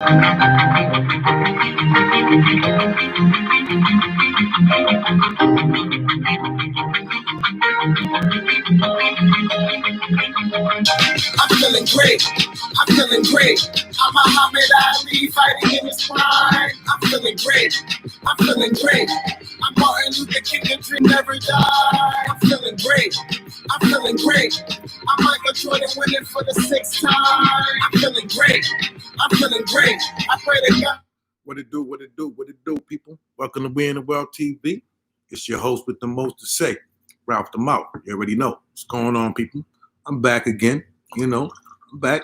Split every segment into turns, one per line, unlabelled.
feeling great. I'm feeling great. I'm Muhammad Ali fighting in his prime. I'm feeling great. I'm feeling great. I'm Martin Luther King, the dream never die. I'm feeling great. I'm feeling great. I'm Michael Jordan winning for the 6th time. I'm feeling great. I'm feeling great. I pray to God. What it do, what it do, what it do, people? Welcome to We in the World TV. It's your host with the most to say, Ralph the Mouth. You already know what's going on, people. I'm back again. You know, I'm back.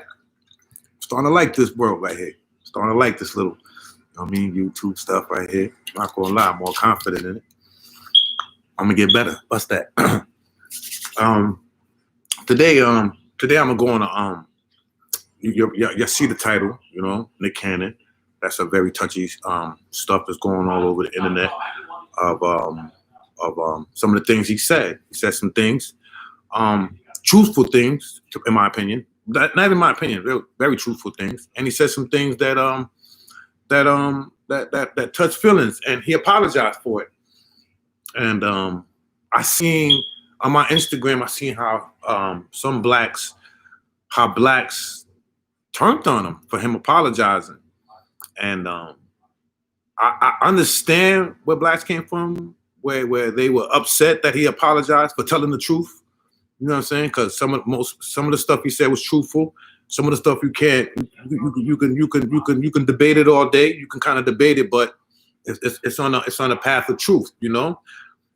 Starting to like this world right here. Starting to like this little, YouTube stuff right here. Not gonna lie, I'm more confident in it. I'm gonna get better. What's that? Today I'm gonna go on you see the title, Nick Cannon. That's a very touchy stuff that's going all over the internet of some of the things he said. He said some things, truthful things, in my opinion. Not in my opinion, very, very truthful things. And he said some things that touched feelings, and he apologized for it. And I seen on my Instagram, I seen how blacks turned on him for him apologizing. And I understand where blacks came from, where they were upset that he apologized for telling the truth. You know what I'm saying? Because some of the stuff he said was truthful. Some of the stuff you can debate it all day. You can kind of debate it, but it's on a path of truth,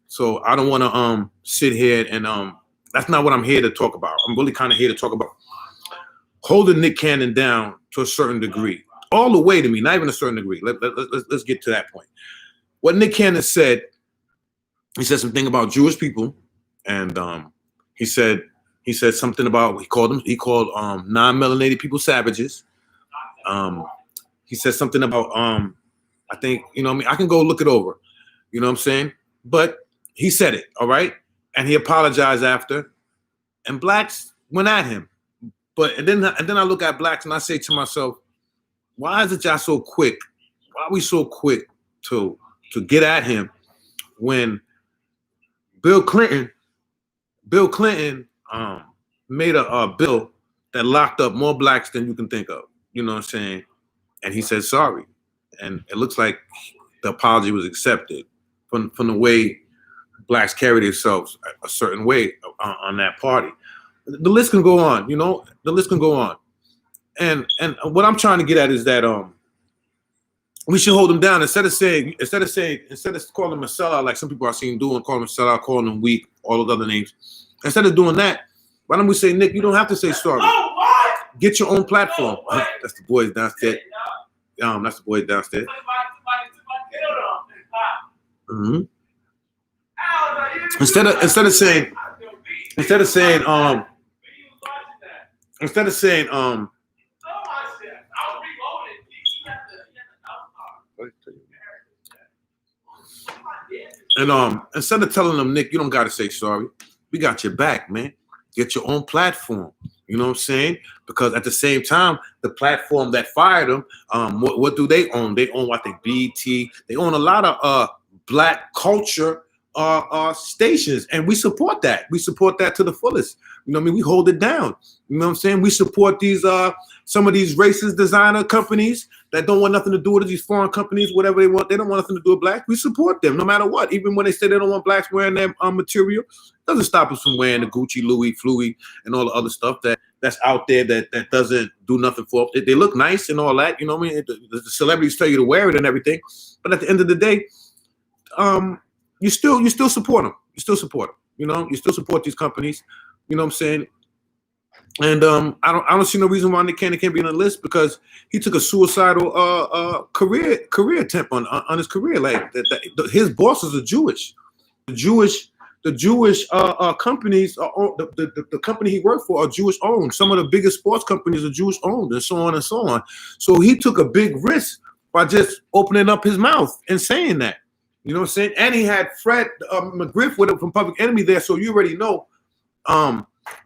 So I don't want to sit here and that's not what I'm here to talk about. I'm really kind of here to talk about holding Nick Cannon down to a certain degree, all the way to me, not even a certain degree. Let's get to that point. What Nick Cannon said, he said something about Jewish people, and he said something about he called non-melanated people savages. He said something about I think I can go look it over. You know what I'm saying? But he said it, all right, and he apologized after, and blacks went at him. And then I look at blacks and I say to myself, why is it y'all so quick? Why are we so quick to get at him when Bill Clinton made a bill that locked up more blacks than you can think of. You know what I'm saying? And he said sorry. And it looks like the apology was accepted from the way blacks carry themselves a certain way on that party. The list can go on, the list can go on. And what I'm trying to get at is that we should hold him down instead of calling him a sellout like some people are seen doing, calling him a sellout, calling him weak, all those other names. Instead of doing that, why don't we say, Nick, you don't have to say sorry. Get your own platform. That's the boys downstairs. That's the boys downstairs. Mm-hmm. Instead of saying instead of telling them, Nick, you don't got to say sorry. We got your back, man. Get your own platform. You know what I'm saying? Because at the same time, the platform that fired them, what do they own? They own, I think, BET. They own a lot of black culture stations, and we support that. We support that to the fullest. We hold it down. You know what I'm saying? We support these some of these racist designer companies that don't want nothing to do with these foreign companies, whatever they want. They don't want nothing to do with black. We support them no matter what. Even when they say they don't want blacks wearing their material, doesn't stop us from wearing the Gucci, Louis, Fluey, and all the other stuff that's out there that doesn't do nothing for it. They look nice and all that. You know what I mean? The celebrities tell you to wear it and everything, but at the end of the day, you still support them. You still support them. You still support these companies. You know what I'm saying? And I don't see no reason why Nick Cannon can't be on the list, because he took a suicidal career attempt on his career. Like his bosses are Jewish. The Jewish companies are the company he worked for are Jewish owned. Some of the biggest sports companies are Jewish owned, and so on and so on. So he took a big risk by just opening up his mouth and saying that. You know what I'm saying? And he had Fred McGriff with him from Public Enemy there, so you already know.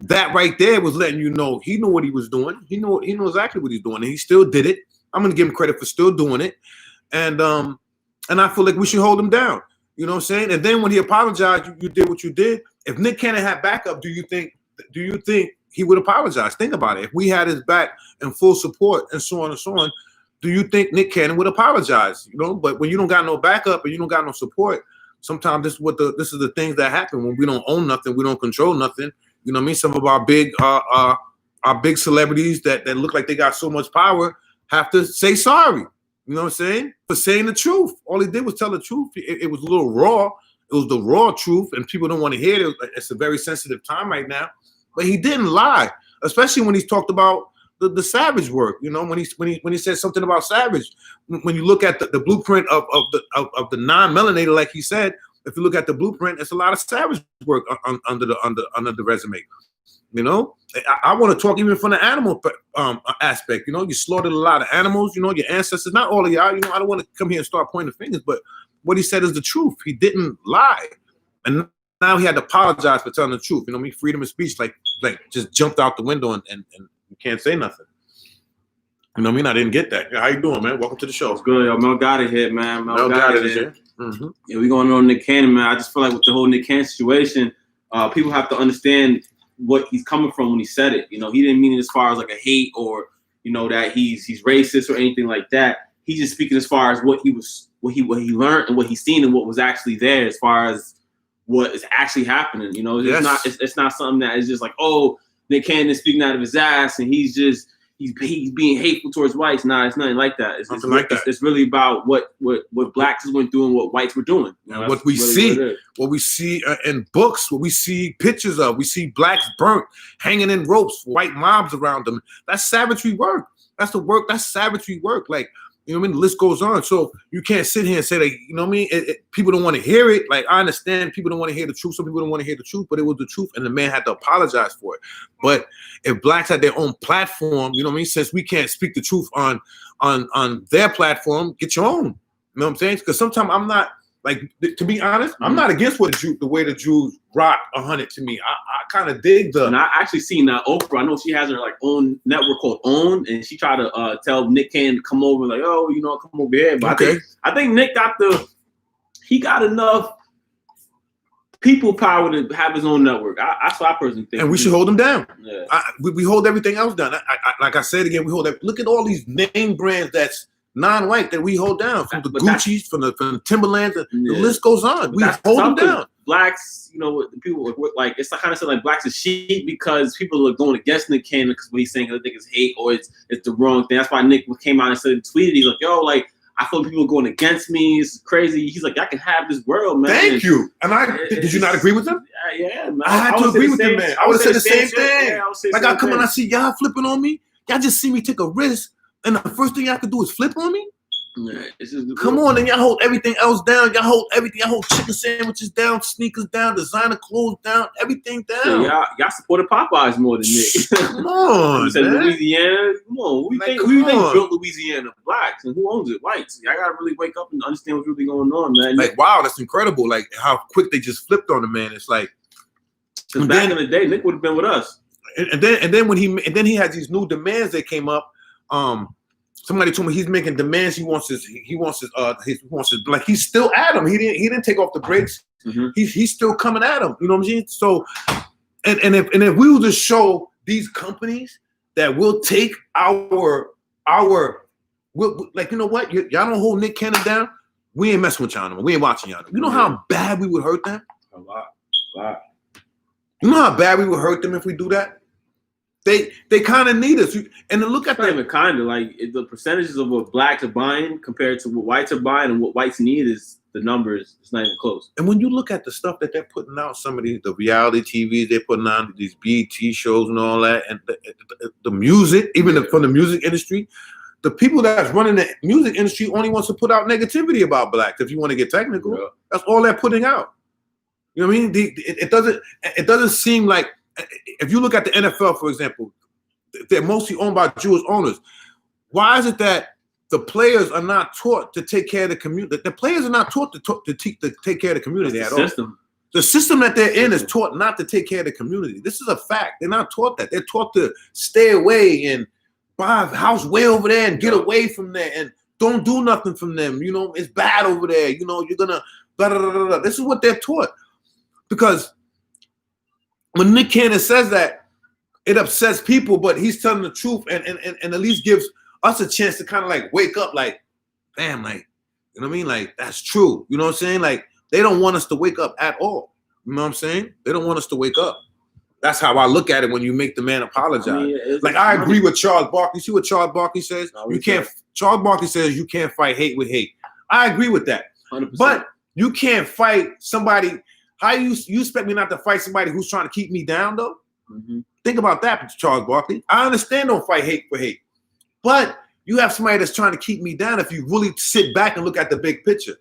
That right there was letting you know he knew what he was doing. He knew exactly what he's doing, and he still did it. I'm gonna give him credit for still doing it, and I feel like we should hold him down. You know what I'm saying? And then when he apologized, you did what you did. If Nick Cannon had backup, do you think he would apologize? Think about it. If we had his back and full support and so on and so on, do you think Nick Cannon would apologize? You know, but when you don't got no backup and you don't got no support, sometimes this is the things that happen when we don't own nothing, we don't control nothing. You know what I mean? Some of our big celebrities that look like they got so much power have to say sorry. You know what I'm saying? For saying the truth. All he did was tell the truth. It was a little raw. It was the raw truth, and people don't want to hear it. It's a very sensitive time right now. But he didn't lie, especially when he's talked about the Savage work. You know, when he said something about Savage. When you look at the blueprint of the non-melanated, like he said, if you look at the blueprint, it's a lot of Savage work under the resume. You know, I want to talk even from the animal aspect. You know, you slaughtered a lot of animals. You know, your ancestors, not all of y'all. You know, I don't want to come here and start pointing fingers, but what he said is the truth. He didn't lie, and now he had to apologize for telling the truth. You know, me freedom of speech like just jumped out the window and you can't say nothing. You know what I mean? I didn't get that. How you doing, man? Welcome to the show.
It's good, yo. Mel got it here, man.
Mel got it here.
Mm-hmm. Yeah, we going on Nick Cannon, man. I just feel like with the whole Nick Cannon situation, people have to understand what he's coming from when he said it. You know, he didn't mean it as far as like a hate or, you know, that he's racist or anything like that. He's just speaking as far as what he learned and what he's seen and what was actually there as far as what is actually happening. You know, it's not something that is just like, oh, Nick Cannon is speaking out of his ass and he's being hateful towards whites. Nah, it's nothing like that. It's really about what blacks went through and what whites were doing. You know,
what we see in books, what we see pictures of. We see blacks burnt, hanging in ropes, white mobs around them. That's savagery work. That's the work. That's savagery work. Like, you know what I mean? The list goes on. So you can't sit here and say that, you know what I mean? People don't want to hear it. Like, I understand people don't want to hear the truth. Some people don't want to hear the truth, but it was the truth, and the man had to apologize for it. But if blacks had their own platform, you know what I mean? Since we can't speak the truth on their platform, get your own. You know what I'm saying? Because sometimes I'm not, like, to be honest, I'm not against the way the Jews rock 100 to me. I kind of dig the.
And I actually seen Oprah. I know she has her like own network called OWN, and she tried to tell Nick Cannon to come over, like, oh, you know, come over here. But
okay.
I think Nick got enough people power to have his own network. That's what I personally think.
And we should hold him down.
Yeah.
We hold everything else down. Like I said again, we hold that. Look at all these name brands that's non-white that we hold down, from the Gucci's, from the Timberlands, the list goes on. We hold them down.
Blacks, you know, people like it's kind of like blacks is sheep because people are going against Nick Cannon because what he's saying, they think it's hate or it's the wrong thing. That's why Nick came out and tweeted, he's like, yo, like, I feel people going against me. It's crazy. He's like, I can have this world, man.
Thank you. And did you not agree with him?
Yeah, man.
I had to agree with him, man. I would have said the same thing. Yeah, like, I come and I see y'all flipping on me. Y'all just see me take a risk, and the first thing y'all could do is flip on me.
Yeah, it's just
come on, and y'all hold everything else down. Y'all hold everything. Y'all hold chicken sandwiches down, sneakers down, designer clothes down, everything down.
Yeah, y'all supported Popeyes more than Nick.
Come on,
you said Louisiana. Come on, who you think built Louisiana? Blacks, and who owns it? Whites. Y'all gotta really wake up and understand what's really going on, man.
Like, wow, that's incredible. Like how quick they just flipped on the man. It's like,
because back in the day, Nick would have been with us.
And then he had these new demands that came up. Somebody told me he's making demands. He wants his like, he's still at him. He didn't take off the brakes.
Mm-hmm.
He's still coming at him. You know what I'm saying? So, and if we will just show these companies that will take like, you know what? Y'all don't hold Nick Cannon down. We ain't messing with y'all no more. We ain't watching y'all. You know how bad we would hurt them?
A lot.
You know how bad we would hurt them if we do that? They kind of need us. And to look at
that, kind of like the percentages of what blacks are buying compared to what whites are buying, and what whites need is the numbers. It's not even close.
And when you look at the stuff that they're putting out, some of the reality TVs they're putting on, these BET shows and all that, and the music, even from the music industry, the people that's running the music industry only wants to put out negativity about blacks. If you want to get technical, that's all they're putting out. You know what I mean? It doesn't seem like. If you look at the NFL, for example, they're mostly owned by Jewish owners. Why is it that the players are not taught to take care of the community? The players are not taught to take care of the community at all. The system that they're in is taught not to take care of the community. This is a fact. They're not taught that. They're taught to stay away and buy a house way over there and get away from there and don't do nothing from them. You know, it's bad over there. You know, you're gonna blah, blah, blah, blah. This is what they're taught. Because when Nick Cannon says that, it upsets people, but he's telling the truth and at least gives us a chance to kind of like wake up, like, damn, like, you know what I mean? Like, that's true. You know what I'm saying? Like, they don't want us to wake up at all. You know what I'm saying? They don't want us to wake up. That's how I look at it when you make the man apologize. I mean, like, I agree with Charles Barkley. See what Charles Barkley says? You can't. Charles Barkley says you can't fight hate with hate. I agree with that. 100%. But you can't fight somebody. How you expect me not to fight somebody who's trying to keep me down, though? Mm-hmm. Think about that, Charles Barkley. I understand don't fight hate for hate. But you have somebody that's trying to keep me down if you really sit back and look at the big picture.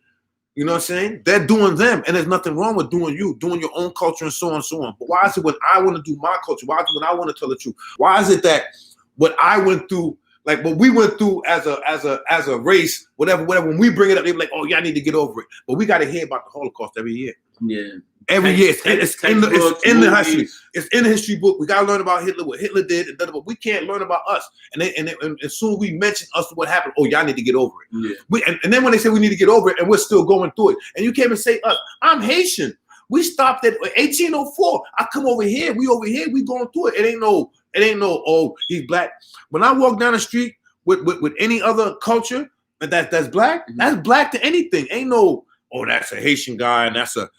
You know what I'm saying? They're doing them, and there's nothing wrong with doing you, doing your own culture and so on and so on. But why is it when I want to do my culture? Why is it when I want to tell the truth? Why is it that what I went through, like what we went through as a race, whatever, when we bring it up, they're like, oh, yeah, I need to get over it. But we got to hear about the Holocaust every year. Yeah. Every year. It's in the history. It's in the history book. We got to learn about Hitler, what Hitler did, but we can't learn about us. And as soon as we mention us, what happened, oh, y'all need to get over it. Yeah. And then when they say we need to get over it, and we're still going through it, and you can't even say us. I'm Haitian. We stopped at 1804. I come over here. We over here. We going through it. It ain't no, oh, he's black. When I walk down the street with any other culture that's black, that's black to anything. Ain't no, oh, that's a Haitian guy, and that's a,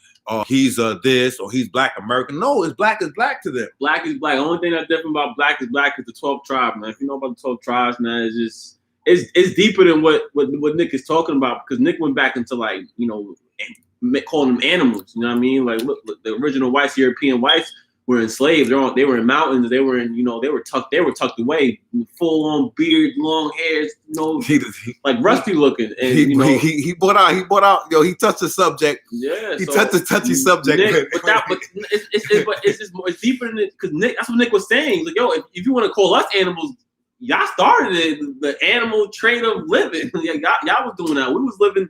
he's this, or he's black American. No, it's black is black to them. Black is black. The only thing that's different about black is the 12 tribes, man. If you know about the 12 tribes, man, it's just it's deeper than what Nick is talking about, because Nick went back into, like, you know, calling them animals. You know what I mean? Like, look, the original whites, European whites, were enslaved. They were in mountains. They were in, you know, they were tucked away, full on beard, long hairs, you know, like rusty looking. And he brought out. Yo, he touched the subject. Yeah, he touched the touchy subject. Nick, it's deeper than it, because Nick. That's what Nick was saying. He's like, yo, if you want to call us animals, y'all started it. The animal trade of living. Y'all was doing that. We was living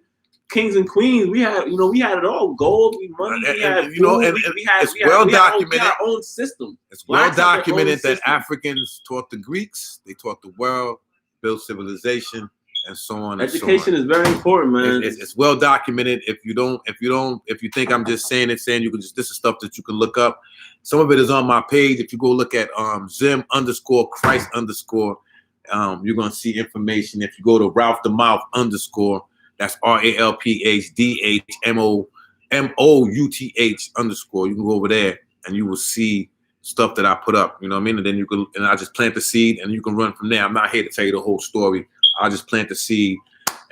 kings and queens. We had it all. Gold, money. We had our own system. It's well documented that Africans taught the Greeks. They taught the world, built civilization, and so on. Education is very important, man. It's well documented. If you think I'm just saying you can just, this is stuff that you can look up. Some of it is on my page. If you go look at Zim_Christ_, you're gonna see information. If you go to Ralph the Mouth _, that's RALPHDHMOUTH _. You can go over there and you will see stuff that I put up. You know what I mean? And then I just plant the seed and you can run from there. I'm not here to tell you the whole story. I'll just plant the seed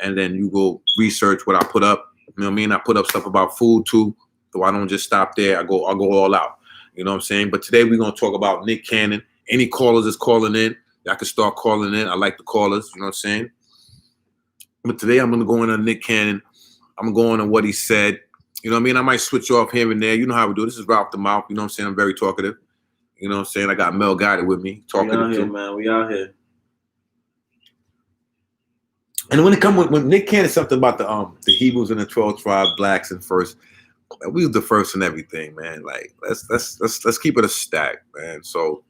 and then you go research what I put up. You know what I mean? I put up stuff about food too, so I don't just stop there. I go all out. You know what I'm saying? But today we're gonna talk about Nick Cannon. Any callers is calling in. Y'all can start calling in. I like the callers. You know what I'm saying? But today I'm going to go in on Nick Cannon. I'm going on what he said. You know what I mean? I might switch off here and there. You know how we do. This is Ralph the Mouth. You know what I'm saying? I'm very talkative. You know what I'm saying? I got Mel Guided with me. Talkative. We out here, man. We out here. And when Nick Cannon, something about the Hebrews and the 12 tribe, blacks and first, we was the first in everything, man. Like, let's keep it a stack, man. So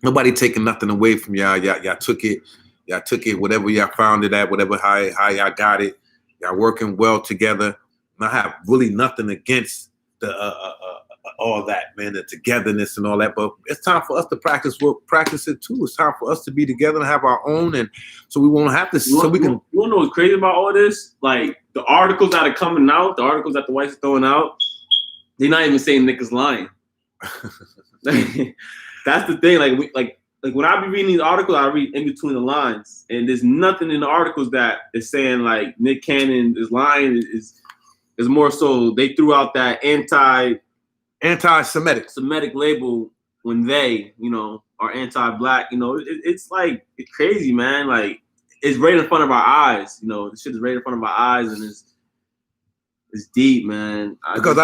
nobody taking nothing away from y'all. Y'all took it. Y'all took it, whatever y'all found it at, whatever how y'all got it. Y'all working well together. And I have really nothing against the all that, man, the togetherness and all that. But it's time for us to practice it too. It's time for us to be together and have our own, and so we won't have to. You want to know what's crazy about all this? Like, the articles that are coming out, the articles that the whites are throwing out, they're not even saying Nick is lying. That's the thing. Like when I be reading these articles, I read in between the lines, and there's nothing in the articles that is saying like Nick Cannon is lying. Is more so they threw out that anti-Semitic label when they, you know, are anti-black. You know, it's like, it's crazy, man. Like, it's right in front of our eyes. You know, the shit is right in front of our eyes, and it's deep, man. I forgot.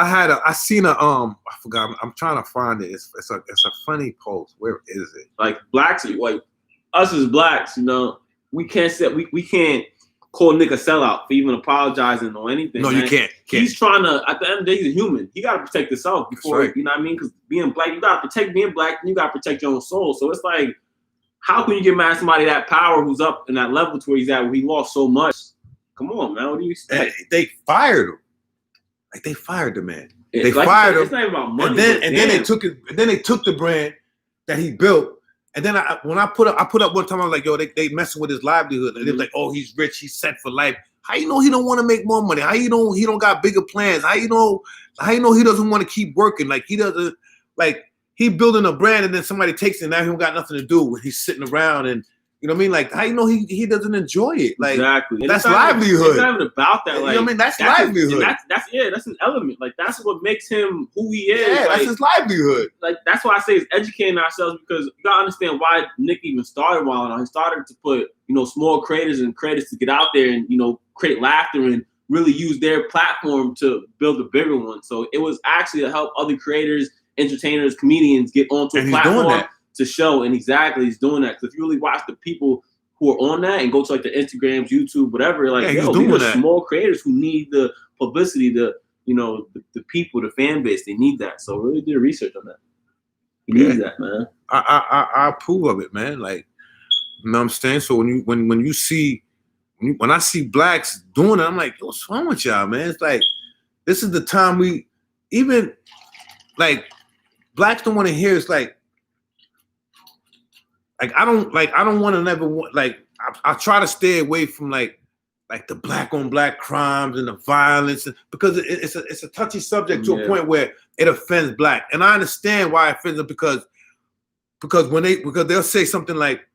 I'm trying to find it. It's a funny post. Where is it? Like, blacks, like us as blacks, you know, we can't call Nick a sellout for even apologizing or anything. No, man. You can't. He's trying to. At the end of the day, he's a human. He got to protect himself before. Right. You know what I mean? Because being black, you got to protect being black, and you got to protect your own soul. So it's like,
how can you get mad at somebody that power who's up in that level to where he's at, where he lost so much? Come on, man. What do you expect?
And they fired him. Like they fired the man. They
Like
fired him.
It's not even about money.
And then they took it. And then they took the brand that he built. And then when I put up one time, I was like, yo, they messing with his livelihood. And they was like, oh, he's rich, he's set for life. How you know he don't want to make more money? How you know he don't got bigger plans? How you know he doesn't want to keep working? Like he doesn't, like he building a brand and then somebody takes it and now he don't got nothing to do. He's sitting around and you know what I mean? Like how you know he doesn't enjoy it? Like
exactly.
That's livelihood.
It's not even about that. Like,
you know what I mean? That's livelihood.
That's an element. Like that's what makes him who he is.
Yeah,
like,
that's his livelihood.
Like that's why I say it's educating ourselves because you gotta understand why Nick even started Wild 'N Out. He started to put, small creators to get out there and, create laughter and really use their platform to build a bigger one. So it was actually to help other creators, entertainers, comedians get onto a platform to show. And exactly, he's doing that. Because if you really watch the people who are on that and go to like the Instagrams, YouTube, whatever, like, these are small creators who need the publicity, the people, the fan base, they need that. So really did research on that. He needs that, man.
I approve of it, man. Like, you know what I'm saying? So when I see blacks doing it, I'm like, what's wrong with y'all, man? It's like, this is the time blacks don't want to hear. It's like I don't want to never want, I try to stay away from like the black on black crimes and the violence because it's a touchy subject to a point where it offends black. And I understand why it offends them because they'll say something like,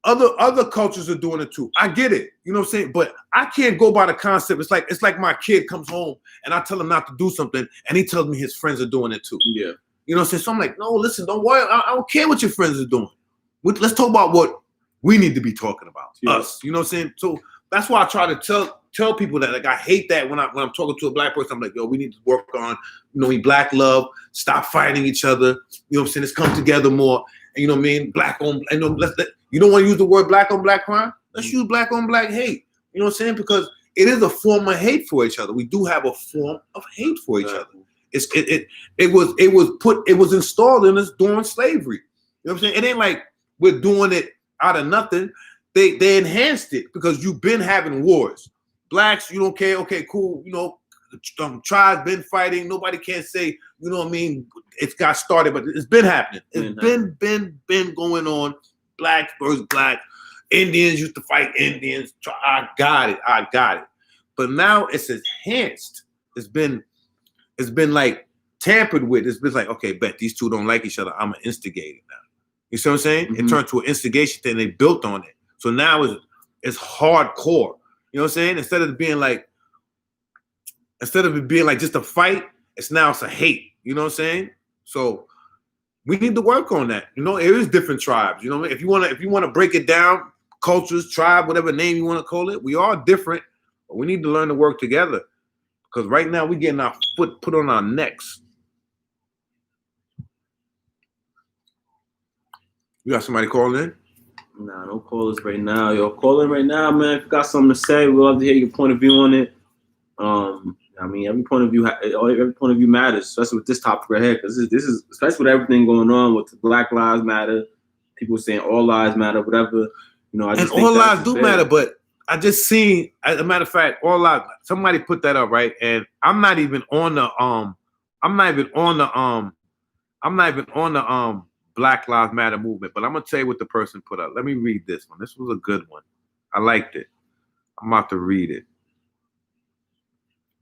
other cultures are doing it too. I get it, you know what I'm saying? But I can't go by the concept. It's like my kid comes home and I tell him not to do something, and he tells me his friends are doing it too.
Yeah,
you know what I'm saying? So I'm like, no, listen, don't worry. I don't care what your friends are doing. Let's talk about what we need to be talking about. Us, you know what I'm saying? So that's why I try to tell people that. Like I hate that when I'm talking to a black person, I'm like, yo, we need to work on, black love, stop fighting each other. You know what I'm saying? Let's come together more. And you know what I mean? Black on, you don't want to use the word black on black crime? Let's use black on black hate. You know what I'm saying? Because it is a form of hate for each other. We do have a form of hate for each other. It was installed in us during slavery. You know what I'm saying? It ain't like we're doing it out of nothing. They enhanced it because you've been having wars. Blacks, you don't care. Okay, cool. Tribes been fighting. Nobody can say, you know what I mean? It's got started, but it's been happening. It's been going on. Black versus black. Indians used to fight Indians. I got it. But now it's enhanced. It's been like tampered with. It's been like, okay, bet these two don't like each other. I'm an instigator now. You see what I'm saying? Mm-hmm. It turned to an instigation thing. They built on it. So now it's hardcore. You know what I'm saying? Instead of it being like just a fight, it's a hate. You know what I'm saying? So we need to work on that. It is different tribes. You know what I mean? If you want to break it down, cultures, tribe, whatever name you want to call it, we are different, but we need to learn to work together. Because right now we're getting our foot put on our necks. You got somebody calling in?
Nah, no callers right now. Yo, call in right now, man. If you got something to say, we'd love to hear your point of view on it. I mean, every point of view matters, especially with this topic right here, because this is especially with everything going on with the Black Lives Matter, people saying all lives matter, whatever. I just think
all lives do matter, but I just seen, as a matter of fact, all lives. Somebody put that up, right? And I'm not even on the Black Lives Matter movement, but I'm gonna tell you what the person put up. Let me read this one. This was a good one. I liked it. I'm about to read it.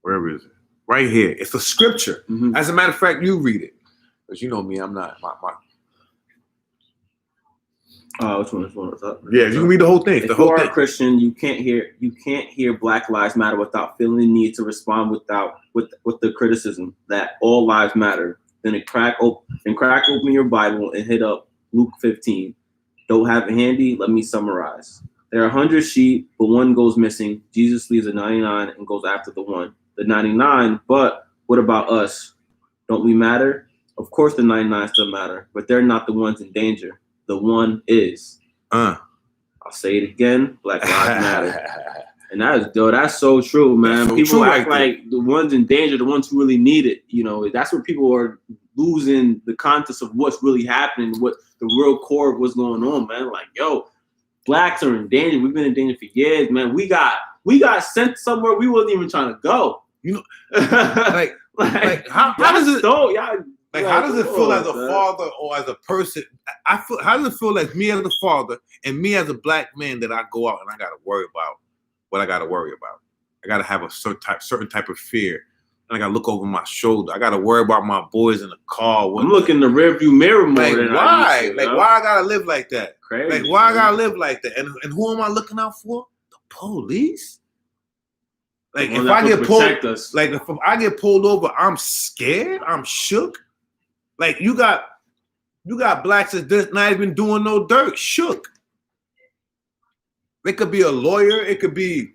Where is it? Right here. It's a scripture. Mm-hmm. As a matter of fact, you read it. Because you know me, I'm not my
which one? What's up?
Yeah, you can read the whole thing.
If you are a Christian, you can't hear Black Lives Matter without feeling the need to respond with the criticism that all lives matter. Then crack open your Bible and hit up Luke 15. Don't have it handy? Let me summarize. There are 100 sheep, but one goes missing. Jesus leaves the 99 and goes after the one. The 99, but what about us? Don't we matter? Of course the 99 still matter, but they're not the ones in danger. The one is. I'll say it again. Black Lives Matter. And that's so true, man. So people act like the ones in danger, the ones who really need it. That's what people are losing the context of what's really happening, what the real core of what's going on, man. Like, yo, blacks are in danger. We've been in danger for years, man. We got sent somewhere we wasn't even trying to go.
You know, like how does it? Like, how does it feel as a father or as a person? I feel. How does it feel like me as a father and me as a black man that I go out and I got to worry about what I got to worry about? I got to have a certain type of fear. And I got to look over my shoulder. I got to worry about my boys in the car.
I'm looking in the rearview mirror more.
Like,
than
why? Like, why I got to live like that?
Crazy,
like, why I got to live like that? And who am I looking out for? The police. Like, if I get pulled, like, if I get pulled over, I'm scared. I'm shook. Like, you got blacks that's not even doing no dirt, shook. It could be a lawyer. It could be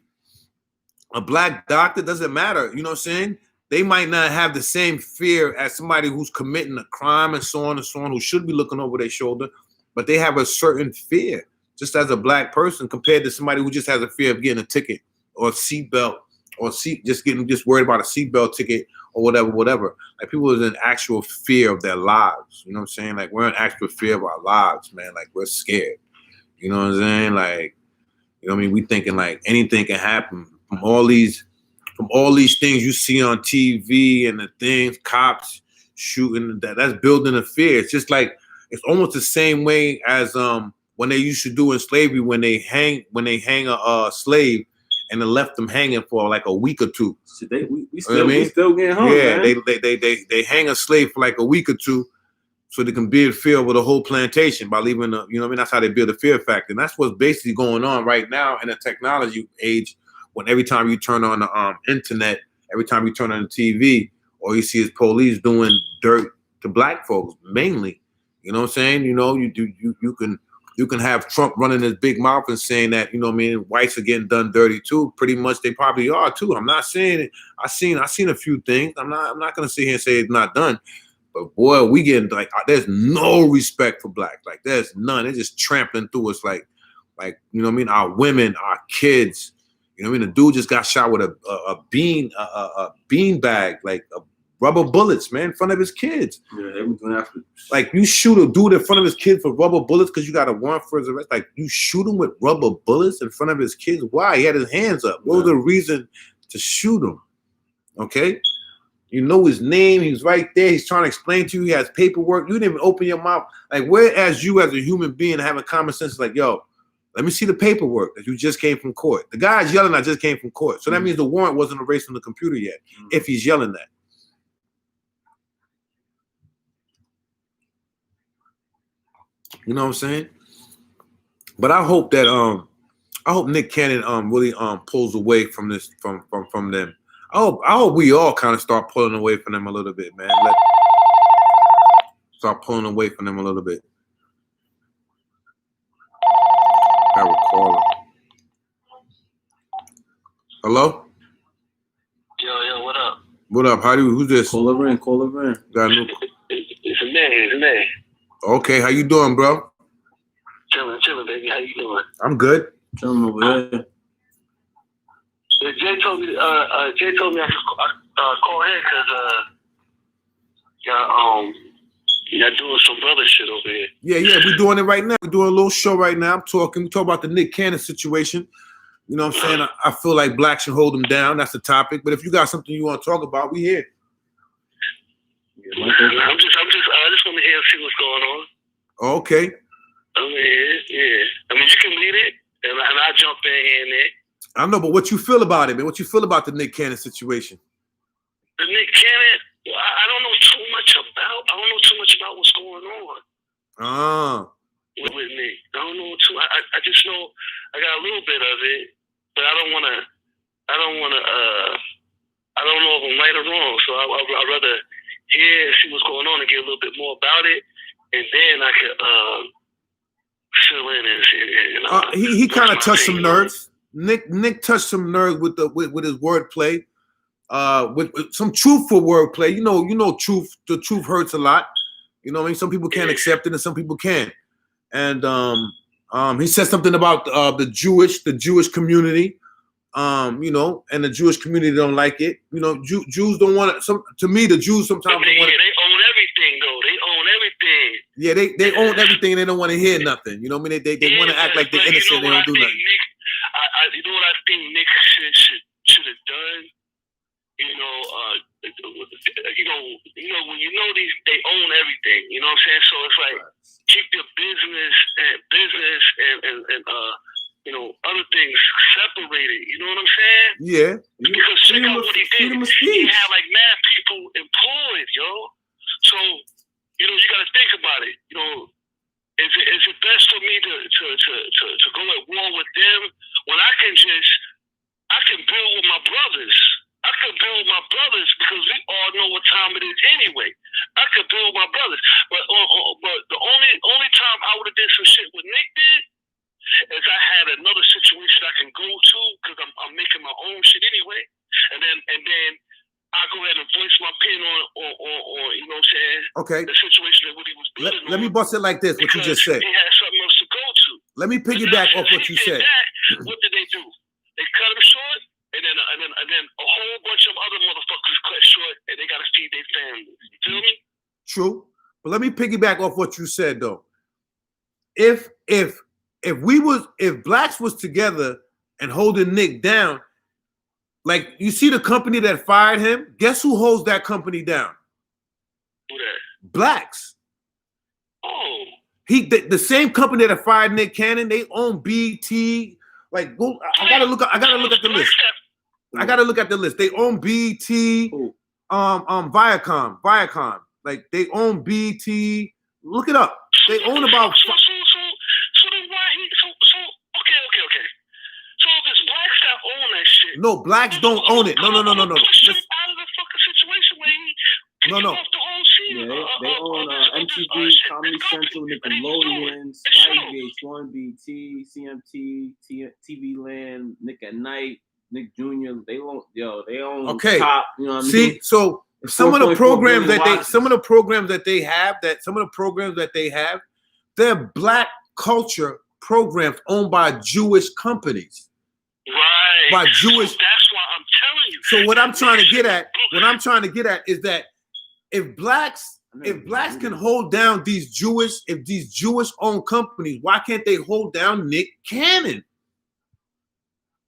a black doctor. Doesn't matter. You know what I'm saying? They might not have the same fear as somebody who's committing a crime and so on, who should be looking over their shoulder, but they have a certain fear just as a black person compared to somebody who just has a fear of getting a ticket or a seatbelt or just worried about a seatbelt ticket or whatever. Like, people is in actual fear of their lives. You know what I'm saying? Like, we're in actual fear of our lives, man. Like, we're scared. You know what I'm saying? Like, you know what I mean? We thinking like anything can happen from all these things you see on TV and the things, cops shooting, that's building a fear. It's just like, it's almost the same way as when they used to do in slavery, when they hang a slave and they left them hanging for like a week or two.
So we still getting hung. Yeah, man.
They hang a slave for like a week or two so they can build fear over the whole plantation by leaving the, you know what I mean? That's how they build a fear factor. And that's what's basically going on right now in the technology age, when every time you turn on the internet, every time you turn on the TV, all you see is police doing dirt to black folks, mainly. You know what I'm saying? You know, you can have Trump running his big mouth and saying that, you know what I mean, whites are getting done dirty too. Pretty much they probably are too. I'm not saying it. I seen a few things. I'm not gonna sit here and say it's not done. But boy, we getting like, there's no respect for black. Like, there's none. They're just trampling through us like, you know what I mean? Our women, our kids. You know what I mean? The dude just got shot with a bean bag, like rubber bullets, man, in front of his kids.
Yeah, they were doing that.
Like, you shoot a dude in front of his kids for rubber bullets because you got a warrant for his arrest. Like, you shoot him with rubber bullets in front of his kids. Why? He had his hands up. What was the reason to shoot him? Okay? You know his name. He's right there. He's trying to explain to you. He has paperwork. You didn't even open your mouth. Like, whereas you as a human being having common sense, like, yo, let me see the paperwork that you just came from court. The guy's yelling, I just came from court. So that means the warrant wasn't erased from the computer yet, if he's yelling that. You know what I'm saying? But I hope that I hope Nick Cannon really pulls away from this from them. I hope we all kind of start pulling away from them a little bit, man. Start pulling away from them a little bit. I will call her. Hello?
Yo, what up?
What up? Who's this?
Call over in.
Got a new...
It's me.
Okay, how you doing, bro?
Chilling, baby. How you doing?
I'm good.
Chilling over there.
Jay told me I should call in because y'all doing some brother shit over here.
Yeah, we're doing it right now. We're doing a little show right now. We talk about the Nick Cannon situation. You know what I'm saying? I feel like black should hold him down. That's the topic. But if you got something you want to talk about, we here.
I just want to hear and see what's going on.
Okay.
Yeah. I mean, you can lead it, and I'll jump in here and there.
I know, but what you feel about it, man? What you feel about the Nick Cannon situation?
The Nick Cannon, I don't know too much about what's going on. With Nick. I don't know too. I just know I got a little bit of it, but I don't know if I'm right or wrong. So I'd rather hear and see what's going on and get a little bit more about it, and then I could fill in and
he kind of touched some nerves. Nick touched some nerves with his wordplay, with some truthful wordplay. You know, truth. The truth hurts a lot. You know what I mean? Some people can't accept it, and some people can. And he said something about the Jewish community. You know, and the Jewish community don't like it. You know, Jews don't want it. To me, the Jews sometimes don't want it.
They own everything,
Yeah, they own everything. They don't want to hear nothing. You know what I mean? They want to act like they're innocent. They don't do nothing.
Nick, you know what I think Nick should have done? You know, when you know these, they own everything. You know what I'm saying? So it's like keep your business and other things separated. You know what I'm saying?
Yeah.
Because check out what he did. He had like mad people employed, yo. So you got to think about it. You know, is it best for me to go at war with them when I can build with my brothers? I could build with my brothers because we all know what time it is anyway. I could build with my brothers, but the only time I would have did some shit with Nick did is I had another situation I can go to because I'm making my own shit anyway, and then I go ahead and voice my opinion on you know what I'm saying?
Okay.
The situation that what he was building.
Let me bust it like this. What you just said.
He had something else to go to.
Let me piggyback off what you said.
What did they do? They cut him short. And then a whole bunch of other motherfuckers cut short, and they gotta feed their families. You feel me?
True, but let me piggyback off what you said though. If blacks was together and holding Nick down, like you see the company that fired him, guess who holds that company down?
Who that?
Blacks.
Oh.
The same company that fired Nick Cannon, they own BT. Like, go. I gotta look at the list. I gotta look at the list. They own BT, Viacom. Like they own BT. Look it up. They own about.
So then why he? Okay. So if it's blacks that own that shit.
No, blacks don't own it. No.
Push him out of the fucking situation where he.
No.
Off the whole scene.
They own MTV, Comedy Central, Nickelodeon, Spike, VH1, BT, CMT, TV Land, Nick at Night. Nick Jr. They own
okay.
Top, you know what I mean?
See, so some of the programs that they have, they're black culture programs owned by Jewish companies.
Right.
By Jewish.
So that's why I'm telling you.
So what I'm trying to get at is that if blacks can hold down these Jewish owned companies, why can't they hold down Nick Cannon?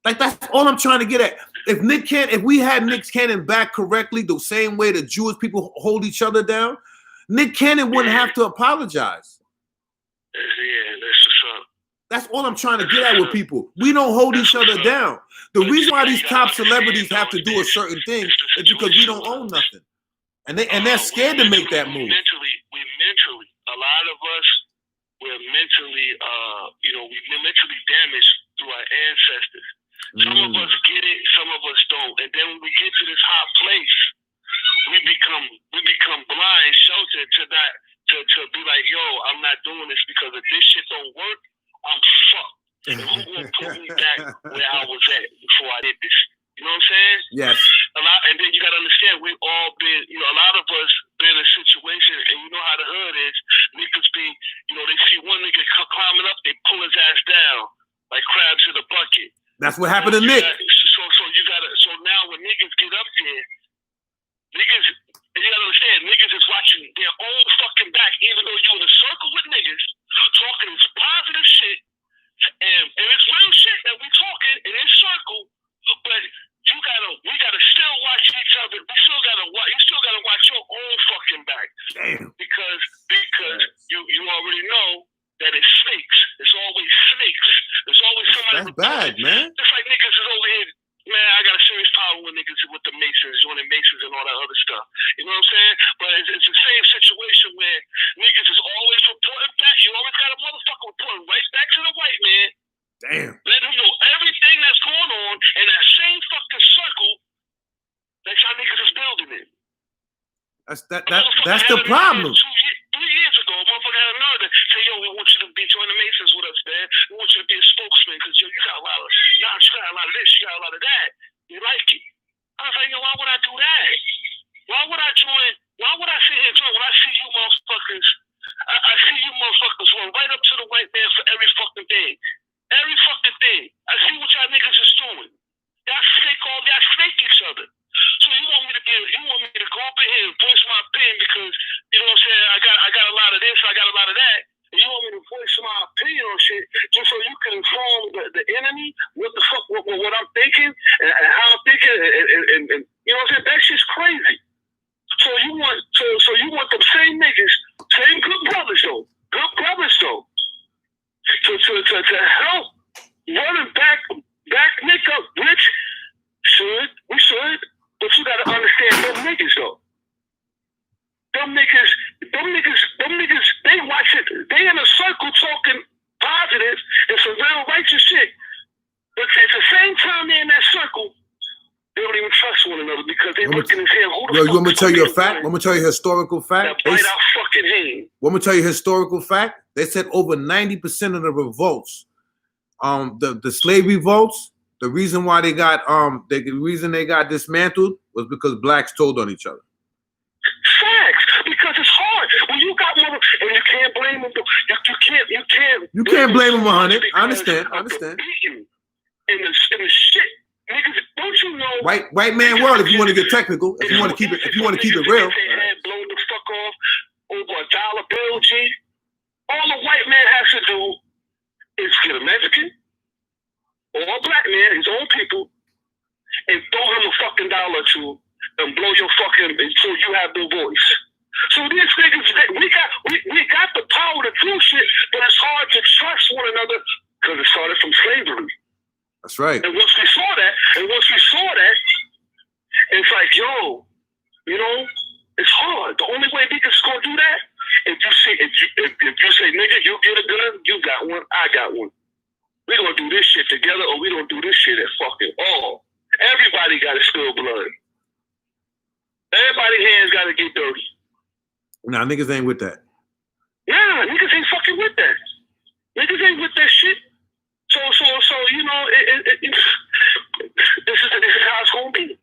Like that's all I'm trying to get at. If we had Nick Cannon back correctly, the same way the Jewish people hold each other down, Nick Cannon wouldn't have to apologize.
Yeah, that's what's up.
That's all I'm trying to get at with people. We don't hold each other down. The reason why these top celebrities have to do a certain thing is because we don't own nothing, and they're scared to make that move.
We mentally, a lot of us, we're mentally, we're mentally damaged through our ancestors. Some of us get it, some of us don't. And then when we get to this hot place, we become blind, sheltered to that, to be like, yo, I'm not doing this because if this shit don't work, I'm fucked. And who gonna put me back where I was at before I did this? You know what I'm saying?
Yes.
And then you gotta understand, we all been, a lot of us been in a situation, and you know how the hood is. Niggas be, they see one nigga climbing up, they pull his ass down like crabs in a bucket.
That's what happened to Nick.
So now when niggas get up there, you gotta understand, niggas is watching their own fucking back, even though you're in a circle with niggas talking this positive shit, and it's real shit that we talking in this circle, but we gotta still watch each other. You still gotta watch your own fucking back.
Damn.
Because you already know that it's snakes. It's always snakes. There's always somebody.
That's bad, man.
Just like niggas is over here. Man, I got a serious problem with niggas with the Masons, joining Masons and all that other stuff. You know what I'm saying? But it's the same situation where niggas is always reporting back. You always got a motherfucker reporting right back to the white man.
Damn.
Let him know everything that's going on in that same fucking circle that y'all niggas is building in.
That's the problem.
3 years ago, a motherfucker had a nerve to say, yo, we want you to join the Masons with us, man. We want you to be a spokesman because you got a lot of this, you got a lot of that. You like it. I was like, yo, why would I do that? Why would I join? Why would I sit here and join when I see you motherfuckers? I see you motherfuckers run right up to the white man for every fucking thing. Every fucking thing. I see what y'all niggas is doing. Y'all snake each other. So you want me to go up in here and voice my opinion because, you know what I'm saying, I got a lot of this, I got a lot And you know what I'm saying? That shit's crazy. So you want them same niggas, same good brothers though, to help running back Nick up, which we should, but you gotta understand them niggas though. Them niggas, they watch it, they in a circle talking positive and some real righteous shit. But at the same time they're in that circle, they don't even trust one another because they're looking and saying, who the fuck?
You want me to tell you a fact? Want me to tell you a historical fact?
That bite our fucking hand.
Want me to tell you a historical fact? They said over 90% of the revolts, the slave revolts, the reason why they got dismantled was because blacks told on each other.
Facts, because it's hard when you got mother, and you can't blame them. You
can't blame them 100. I understand.
In the shit, niggas, don't you know?
White man world. If you want to get technical, if you want to keep it real.
They had blown the fuck off over $1 bill, G. All the white man has to do is get a Mexican or a black man, his own people, and throw him a fucking dollar or two and blow your fucking until you have no voice. So these niggas, we got the power to do shit, but it's hard to trust one another because it started from slavery.
That's right.
And once we saw that, it's like, yo, you know, it's hard. The only way niggas gonna do that, if you say, nigga, you get a gun, you got one, I got one. We gonna do this shit together, or we don't do this shit at fucking all. Everybody gotta spill blood. Everybody's hands gotta get dirty.
Nah, niggas ain't with that.
Nah, niggas ain't fucking with that. Niggas ain't with that shit. So you know, this is how it's gonna be.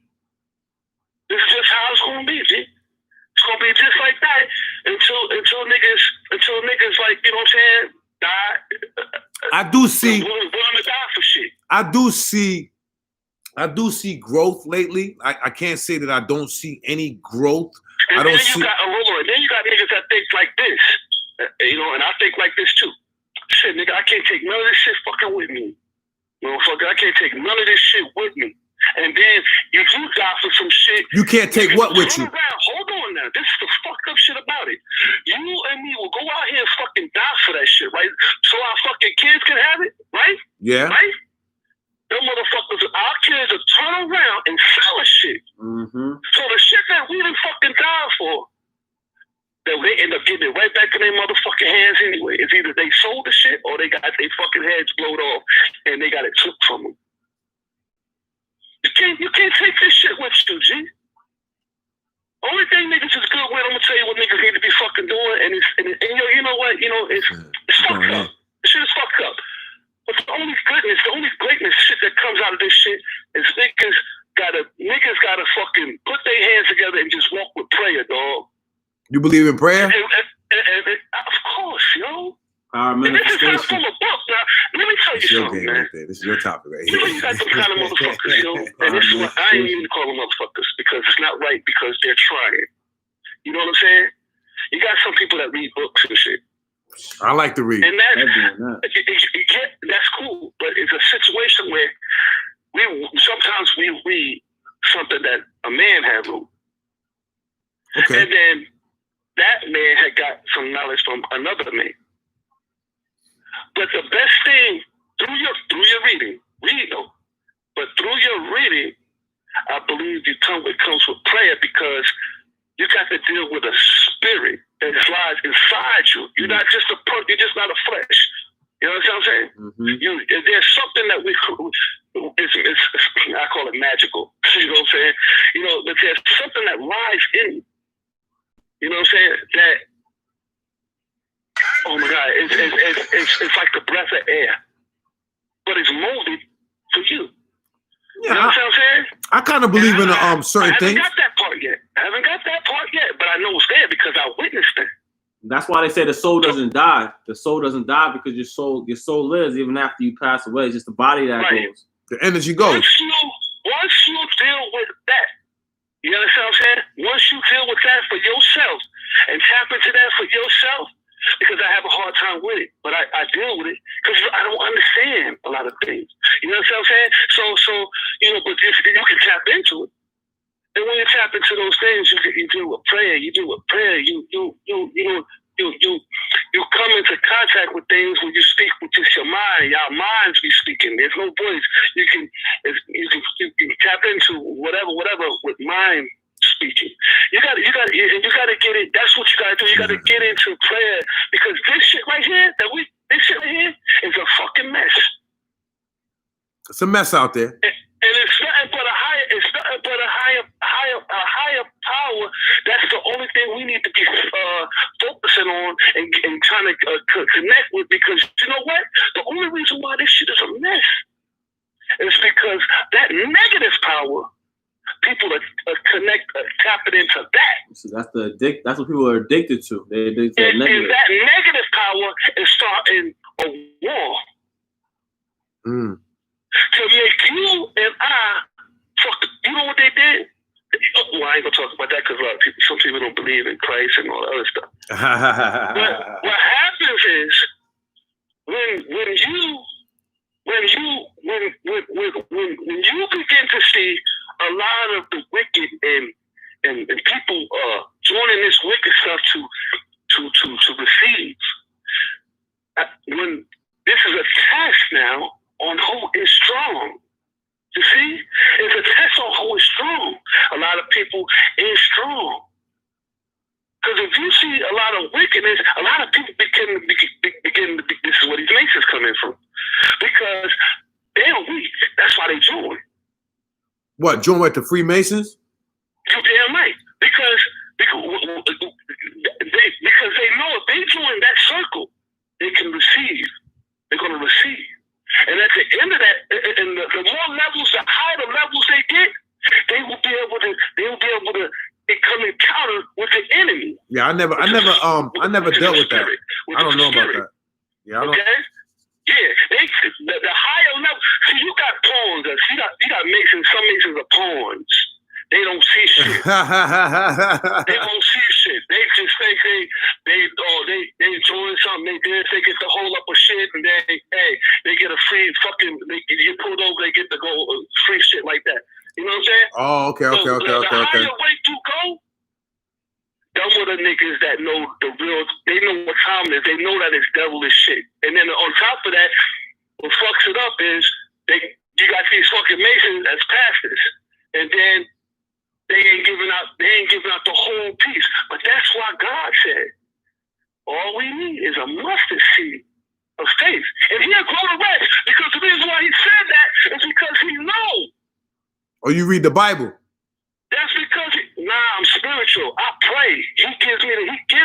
This is just how it's gonna be, G. It's gonna be just like that until niggas like, you know what I'm saying, die.
I do see.
Willing to die for shit.
I do see growth lately. I can't say that I don't see any growth.
And
I don't
then
see.
you got niggas that think like this, you know, and I think like this too. Shit, nigga, I can't take none of this shit fucking with me. Motherfucker, I can't take none of this shit with me. And then you do die for some shit.
You can't take what with you?
Hold on now. This is the fucked up shit about it. You and me will go out here and fucking die for that shit, right? So our fucking kids can have it, right?
Yeah.
Right? Them motherfuckers, our kids will turn around and sell a shit.
Mm-hmm.
So the shit that we done fucking died for, that they end up getting it right back in their motherfucking hands anyway. It's either they sold the shit or they got their fucking heads blowed off and they got it took from them. You can't take this shit with you, G. Only thing niggas is good with, I'm gonna tell you what niggas need to be fucking doing, and you know what, it's fucked up. This shit is fucked up. But the only greatness shit that comes out of this shit is niggas gotta fucking put their hands together and just walk with prayer, dog.
You believe in prayer?
And of course, yo.
Our
And this is
manifestation.
not from a book. Now, let me tell you something, man.
Right there. This is your topic right
You know
here.
you got some kind of motherfuckers, yo. And this is what I ain't even call them motherfuckers because it's not right because they're trying. You know what I'm saying? You got some people that read books and shit.
I like to read.
And that's cool. But it's a situation where sometimes we read something that a man had wrote.
Okay.
And then that man had got some knowledge from another man. But the best thing through your reading, read though, but through your reading, I believe it comes with prayer because you got to deal with a spirit that lies inside you. You're not just you're just not a flesh. You know what I'm saying? Mm-hmm. There's something that I call it magical. You know what I'm saying? You know, but there's something that lies in you. You know what I'm saying? That, oh my God, it's like the breath of air, but it's molded for you.
Yeah,
you know what I'm saying?
I kind of believe in certain things.
I haven't got that part yet, but I know it's there because I witnessed it.
That's why they say the soul doesn't die. The soul doesn't die because your soul lives even after you pass away. It's just the body that goes.
The energy goes.
Once you deal with that, you understand what I'm saying? Once you deal with that for yourself and tap into that for yourself, because I have a hard time with it. But I deal with it because I don't understand a lot of things. You know what I'm saying? So you know, but you can tap into it. And when you tap into those things, you do with prayer. You do with prayer. You come into contact with things when you speak with just your mind. Your minds be speaking. There's no voice. You can tap into whatever with mind speaking. You gotta get it. That's what you gotta do. You gotta get into prayer because this shit right here is a fucking mess.
It's a mess out there.
And it's nothing but a higher power. That's the only thing we need to be focusing on and trying to connect with, because you know what? The only reason why this shit is a mess is because that negative power, people are tapping into that.
So that's what people are addicted to. They're addicted to
and that negative power is starting a war. To make you and I fuck. You know what they did? Well, I ain't gonna talk about that because some people don't believe in Christ and all that other stuff. But what happens is when you begin to see a lot of the wicked and people joining this wicked stuff to receive, when this is a test now on who is strong. You see? It's a test on who is strong. A lot of people ain't strong. Because if you see a lot of wickedness, a lot of people begin to be, this is where these Masons come in from. Because they're weak. That's why they join.
What, join with the Freemasons?
You're damn right. Because they know if they join that circle, they can receive. They're going to receive. And at the end of that, and the more levels, the higher the levels they get, they will be able to come encounter with the enemy.
Yeah, I never dealt with that. I don't know about that. Yeah, I don't.
Okay. Yeah, the higher level. See, you got pawns. You got Masons. Some Masons are pawns. They don't see shit. They don't see shit. They just think they join something. They get to hold up a shit, and they get a free fucking. They get pulled over. They get to go free shit like that. You know what I'm saying?
Oh, okay.
The higher way you go, them are the niggas that know the real. They know what time it is. They know that it's devilish shit. And then on top of that, what fucks it up is you got these fucking Masons as pastors, and then they ain't giving out the whole piece. But that's why God said, all we need is a mustard seed of faith. And he'll grow the rest. Because the reason why he said that is because he knows.
Oh, you read the Bible?
That's because I'm spiritual. I pray. He gives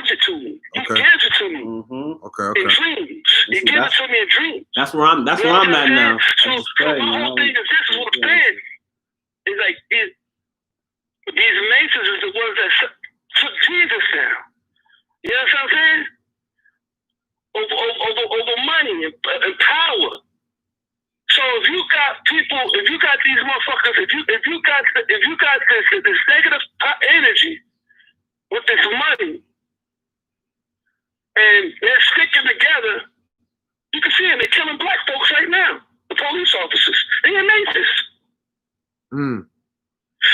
it to me. He gives it to me.
Mm-hmm.
Okay.
In dreams. He gives it to me in dreams.
That's where I'm at now.
So my whole thing is this is what I'm saying. It's like these Masons is the ones that took Jesus down. You know what I'm saying? Over money and power. So if you got these motherfuckers, if you got this negative energy with this money, and they're sticking together, you can see it. They're killing black folks right now. The police officers, they're Masons.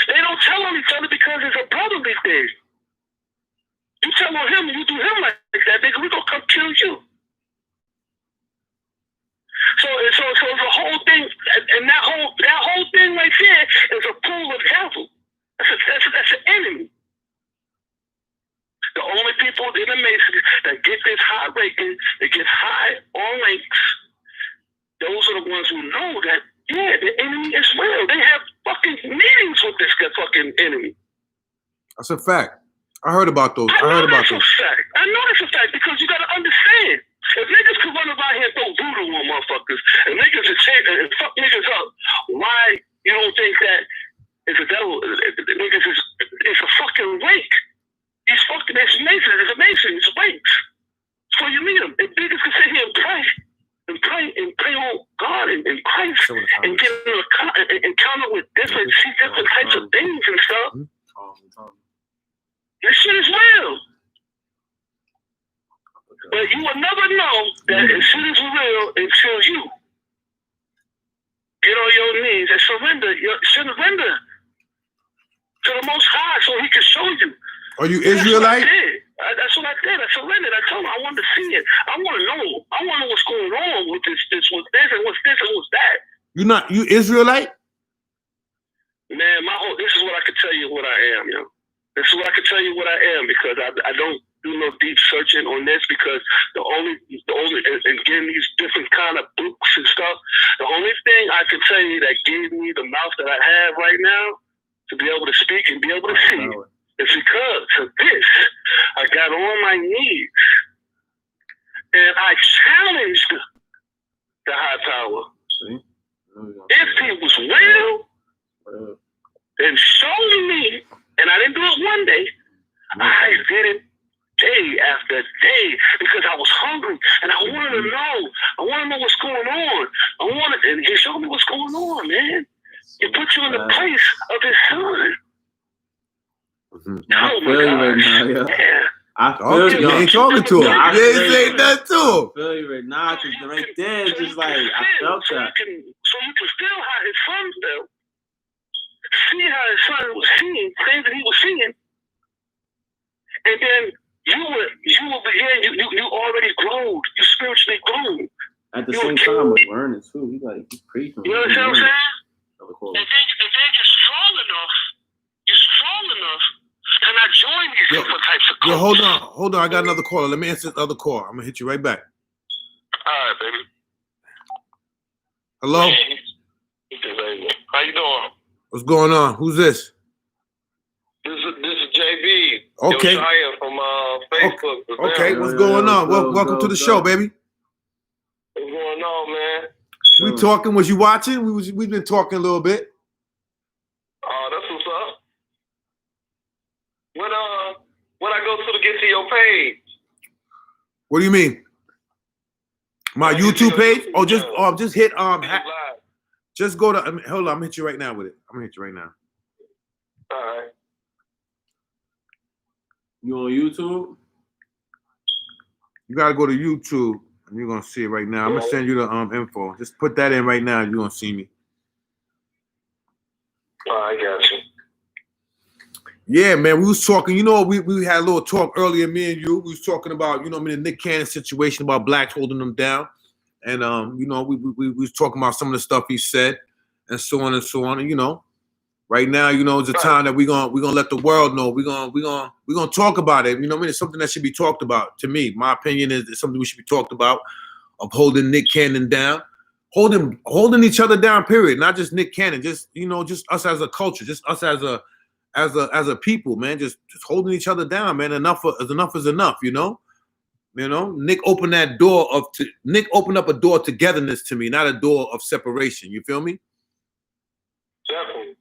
They don't tell on each other because it's a brotherly thing. You tell on him and you do him like that, nigga, we gonna come kill you. So the whole thing, and that whole thing right there is a pool of devil. That's an enemy. The only people in the Masons that get this high ranking, that get high on ranks, those are the ones who know that, yeah, the enemy is real. They have fucking meetings with this fucking enemy.
That's a fact. I heard about those.
I know that's a fact because you gotta understand. If niggas could run around here and throw voodoo on motherfuckers, and niggas and fuck niggas up, why you don't think that it's a devil? Niggas it's a fucking wake. These fucking Masons, it's a Mason, it's wakes. So you meet them. If niggas can sit here and pray on God and Christ and get an encounter with different types of things and stuff. This shit is real. But you will never know that shit is real until you get on your knees and surrender to the Most High so He can show you.
Are you Israelite?
That's what I did. I surrendered. I told him I wanted to see it. I want to know. I want to know what's going on with this, what's this, and what's this, and what's that.
You Israelite?
Man, this is what I could tell you what I am, yo. This is what I could tell you what I am because I don't do no deep searching on this because the only and getting these different kind of books and stuff, the only thing I could tell you that gave me the mouth that I have right now to be able to speak and be able to see is because of this. I got on my knees and I challenged the high power. If he was real and showed me, and I didn't do it one day, I did it day after day because I was hungry and I wanted to know. I want to know what's going on. And he showed me what's going on, man. He put you in the place of his son.
I feel you right now, yeah. I feel you.
You ain't talking to him. You ain't saying nothing to him.
I feel you right now because right there, it's just like, I felt that.
So you can feel how his son felt. See how his son was seeing, things that he was seeing. And then you will begin, you already glowed. You spiritually glowed.
At the same time, with learning too. He's preaching.
You understand what I'm saying? And then you're strong enough. You're strong enough to not join these different types of cults.
Yo, hold on. I got another caller. Let me answer the other call. I'm gonna hit you right back.
All right, baby.
Hello.
How you doing?
What's going on? Who's this?
This is JB.
Okay.
From Facebook.
Okay. What's going on? Welcome to the show, baby.
What's going on, man?
We talking? Was you watching? We've been talking a little bit.
Oh, that's what's up. What I go to get to your page?
What do you mean? My YouTube page? Just hit just go to. Hold on, I'm gonna hit you right now with it. I'm gonna hit you right now.
All right.
You on YouTube?
You gotta go to YouTube, and you're gonna see it right now. I'm gonna send you the info. Just put that in right now. You're gonna see me.
Oh, I got you.
Yeah, man, we was talking. You know, we had a little talk earlier. Me and you. We was talking about the Nick Cannon situation about blacks holding them down, and we was talking about some of the stuff he said, and so on and so on. And right now, it's a time that we're gonna let the world know. We're gonna talk about it. It's something that should be talked about. To me, my opinion is it's something we should be talked about, of holding Nick Cannon down, holding each other down. Period. Not just Nick Cannon. Just just us as a culture. Just us as a people, man. Just holding each other down, man. Enough is enough. Nick opened up a door of togetherness to me, not a door of separation. You feel me?
Definitely.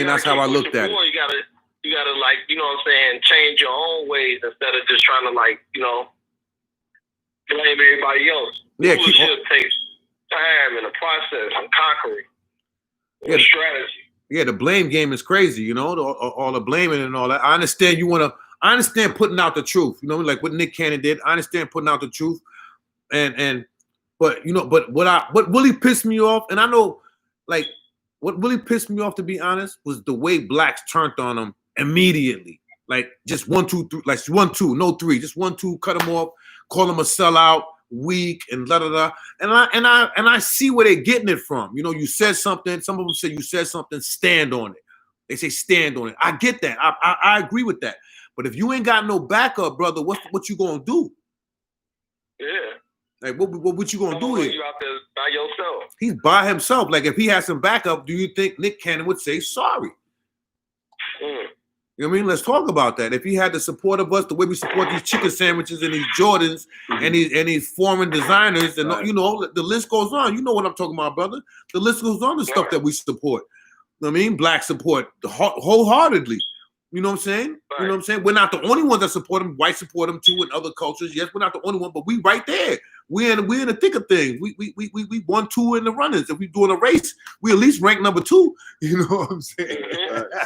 That's how I looked at it.
You gotta change your own ways instead of just trying to blame everybody else.
Yeah,
it should take time and a process and conquering.
Yeah,
strategy.
Yeah, the blame game is crazy, all the blaming and all that. I understand putting out the truth, like what Nick Cannon did. I understand putting out the truth, but what really pissed me off, and I know, what really pissed me off, to be honest, was the way blacks turned on him immediately. Like just 1, 2, 3, like 1, 2, no 3, just 1, 2, cut him off, call him a sellout, weak, and da da da. And I see where they're getting it from. You said something. Some of them say you said something. Stand on it. They say stand on it. I get that. I agree with that. But if you ain't got no backup, brother, what you gonna do?
Yeah.
Like what you gonna do here?
You out there by yourself.
He's by himself. Like if he had some backup, do you think Nick Cannon would say sorry? You know what I mean? Let's talk about that. If he had the support of us, the way we support these chicken sandwiches and these Jordans and these foreign designers, and the list goes on. You know what I'm talking about, brother. The list goes on, the stuff that we support. You know what I mean? Black support wholeheartedly. You know what I'm saying? Right. You know what I'm saying? We're not the only ones that support him. Whites support him too in other cultures. Yes, we're not the only one, but we right there. We're in the thick of things. We 1, 2 in the runners. If we doing a race, we at least rank number 2. You know what I'm saying?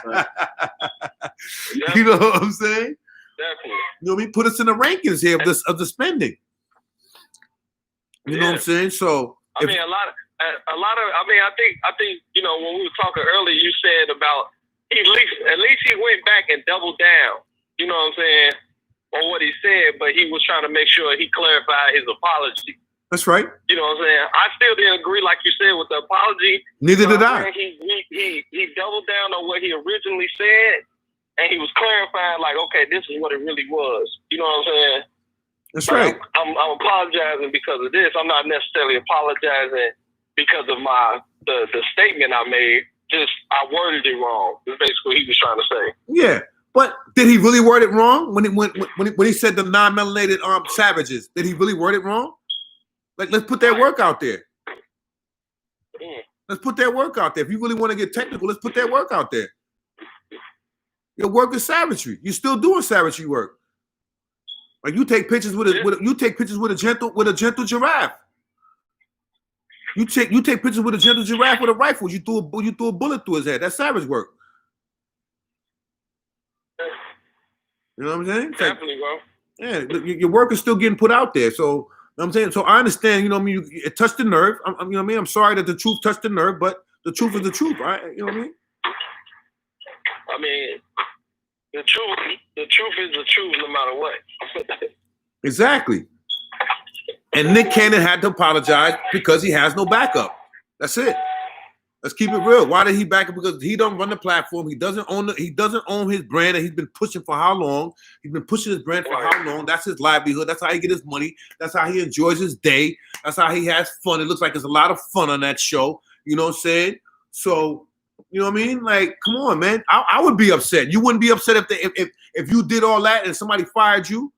Mm-hmm.
You know what I'm saying?
Definitely.
You know what I mean? Put us in the rankings here of the spending. You know what I'm saying? So
I mean, a lot of. I mean, I think you know, when we were talking earlier, you said about at least he went back and doubled down. You know what I'm saying? On what he said, but he was trying to make sure he clarified his apology.
That's right.
You know what I'm saying? I still didn't agree, like you said, with the apology.
Neither did I.
He doubled down on what he originally said, and he was clarifying, like, okay, this is what it really was. You know what I'm saying?
That's right.
I'm apologizing because of this. I'm not necessarily apologizing because of the statement I made. Just I worded it wrong. That's basically what he was trying to say.
Yeah. But did he really word it wrong when he said the non-melanated savages? Did he really word it wrong? Like, let's put that work out there. Let's put that work out there. If you really want to get technical, let's put that work out there. Your work is savagery. You're still doing savagery work. Like you take pictures with a gentle giraffe. You take pictures with a gentle giraffe with a rifle. You threw a bullet through his head. That's savage work. You know what I'm saying?
Definitely, bro.
Yeah, your work is still getting put out there. So, you know what I'm saying? So I understand, you know what I mean? It touched the nerve. You know what I mean? I'm sorry that the truth touched the nerve, but the truth is the truth, right? You know what I mean?
I mean, the truth is the truth no matter what.
Exactly. And Nick Cannon had to apologize because he has no backup. That's it. Let's keep it real. Why did he back up? Because he don't run the platform. He doesn't own his brand that he's been pushing for how long? He's been pushing his brand for how long? That's his livelihood. That's how he get his money. That's how he enjoys his day. That's how he has fun. It looks like there's a lot of fun on that show. You know what I'm saying? So, you know what I mean? Like, come on, man. I would be upset. You wouldn't be upset if you did all that and somebody fired you?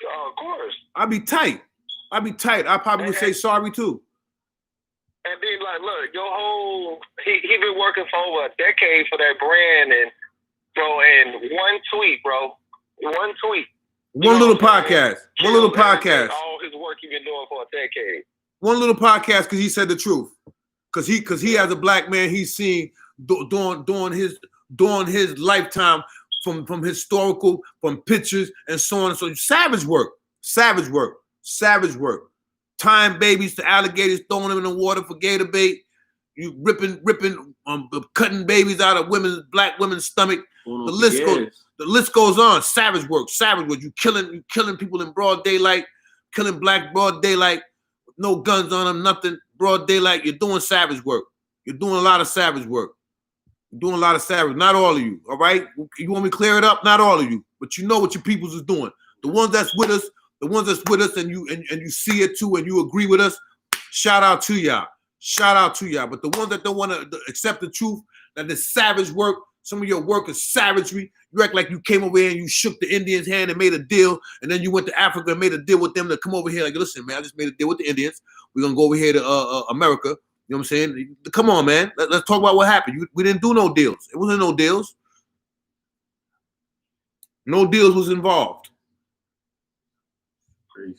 Of course.
I'd be tight. I probably would say sorry too.
And then, like, look, your whole he been working for over a decade for that brand, and bro, and one tweet,
one little podcast,
all his work he been doing for a decade.
One little podcast because he said the truth. Because he as a black man, he's seen during his lifetime from historical, from pictures and so on and so. Savage work. Tying babies to alligators, throwing them in the water for gator bait. You ripping, cutting babies out of black women's stomach. The list goes on. Savage work. You killing people in broad daylight, killing black broad daylight, no guns on them, nothing. Broad daylight. You're doing savage work. You're doing a lot of savage work. Not all of you. All right. You want me to clear it up? Not all of you, but you know what your peoples is doing. The ones that's with us. And you see it too, and you agree with us. Shout out to y'all. But the ones that don't want to accept the truth, that this savage work, some of your work is savagery. You act like you came over here and you shook the Indians' hand and made a deal, and then you went to Africa and made a deal with them to come over here. Like, listen, man, I just made a deal with the Indians. We're gonna go over here to America. You know what I'm saying? Come on, man. Let's talk about what happened. We didn't do no deals. It wasn't no deals. No deals was involved.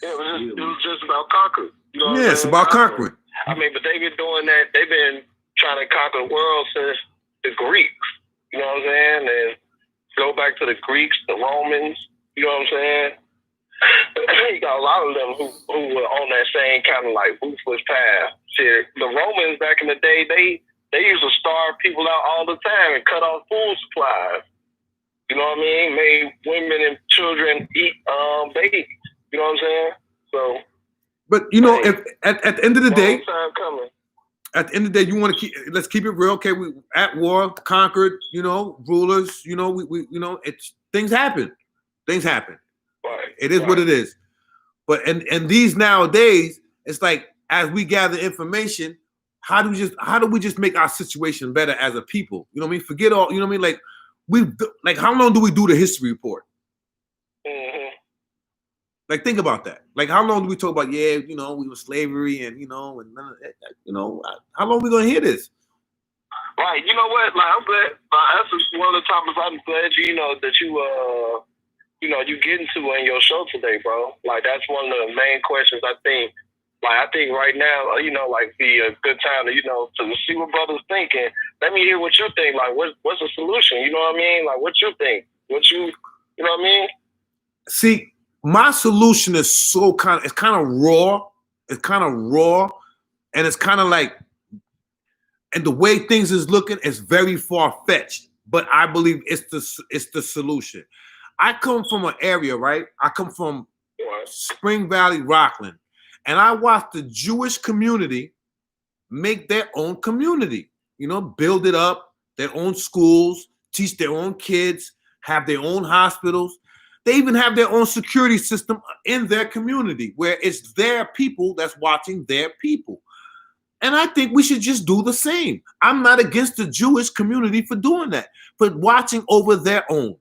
Yeah, it was just about conquering. You know
it's about conquering.
I mean, but they've been doing that. They've been trying to conquer the world since the Greeks. You know what I'm saying? And go back to the Greeks, the Romans. You know what I'm saying? You got a lot of them who were on that same kind of like ruthless path. See, the Romans back in the day, they used to starve people out all the time and cut off food supplies. You know what I mean? Made women and children eat babies. You know what I'm saying? So,
but you know, if at the end of the day,
at
the end of the day, you want to let's keep it real. Okay, we at war, conquered. You know, rulers. You know, we you know, things happen.
Right.
It is what it is. But and these nowadays, it's like as we gather information, how do we just make our situation better as a people? You know what I mean? Forget all. You know what I mean? Like how long do we do the history report?
Mm-hmm.
Like, think about that. Like, how long do we talk about, you know, we were slavery and, you know, and none of that, you know, how long are we going to hear this?
Right. You know what? Like, I'm glad. That's one of the topics I'm glad, you know, that you get into in your show today, bro. Like, that's one of the main questions I think. Like, I think right now, you know, like, be a good time to, you know, to see what brothers thinking. Let me hear what you think. Like, what's the solution? You know what I mean? Like, what you think? You know what I mean?
See, my solution is it's kind of raw. It's kind of raw, and it's kind of like, and the way things is looking is very far fetched. But I believe it's the solution. I come from an area, right? I come from Spring Valley, Rockland, and I watch the Jewish community make their own community. You know, build it up, their own schools, teach their own kids, have their own hospitals. They even have their own security system in their community where it's their people that's watching their people. And I think we should just do the same. I'm not against the Jewish community for doing that, but watching over their own.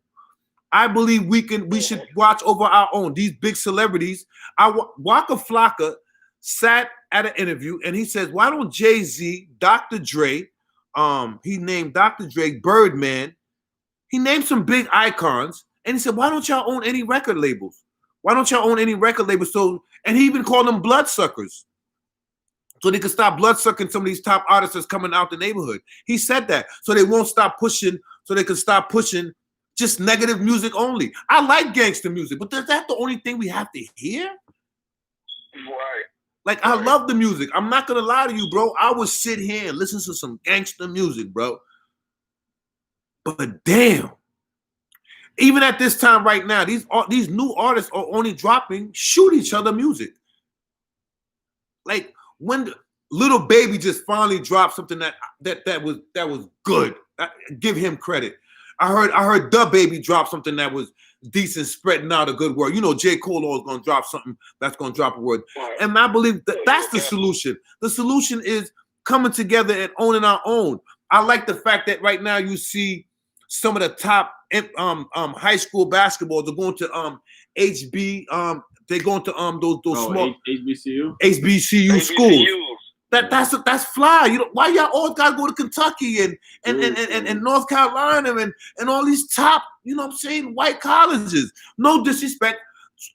I believe we should watch over our own. These big celebrities. Waka Flocka sat at an interview and he says, why don't Jay-Z, Dr. Dre, he named Dr. Dre Birdman. He named some big icons. And he said, why don't y'all own any record labels? Why don't y'all own any record labels? And he even called them bloodsuckers. So they could stop bloodsucking some of these top artists that's coming out the neighborhood. He said that. So they won't stop pushing, so they can stop pushing just negative music only. I like gangster music, but is that the only thing we have to hear?
Right.
Like, I love the music. I'm not going to lie to you, bro. I would sit here and listen to some gangster music, bro. But damn. Even at this time right now, these new artists are only dropping shoot each other music. Like when Little Baby just finally dropped something that was good. Give him credit. I heard Da Baby drop something that was decent, spreading out a good word. You know, J. Cole always gonna drop something that's gonna drop a word. And I believe that's the solution. The solution is coming together and owning our own. I like the fact that right now you see some of the top high school basketballs are going to HB they're going to those small HBCU schools. That's fly. You know why y'all always gotta go to Kentucky and North Carolina and all these top, you know what I'm saying, white colleges. No disrespect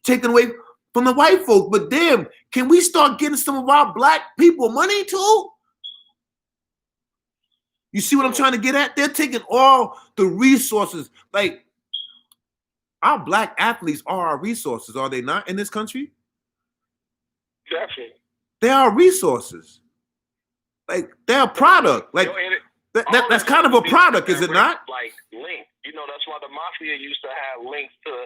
taken away from the white folk, but damn, can we start getting some of our black people money too? You see what I'm trying to get at? They're taking all the resources. Like, our black athletes are our resources, are they not, in this country?
Definitely.
They are resources. Like, they're a product. Like, that's kind of a product, is it not?
Like, links. You know, that's why the mafia used to have links to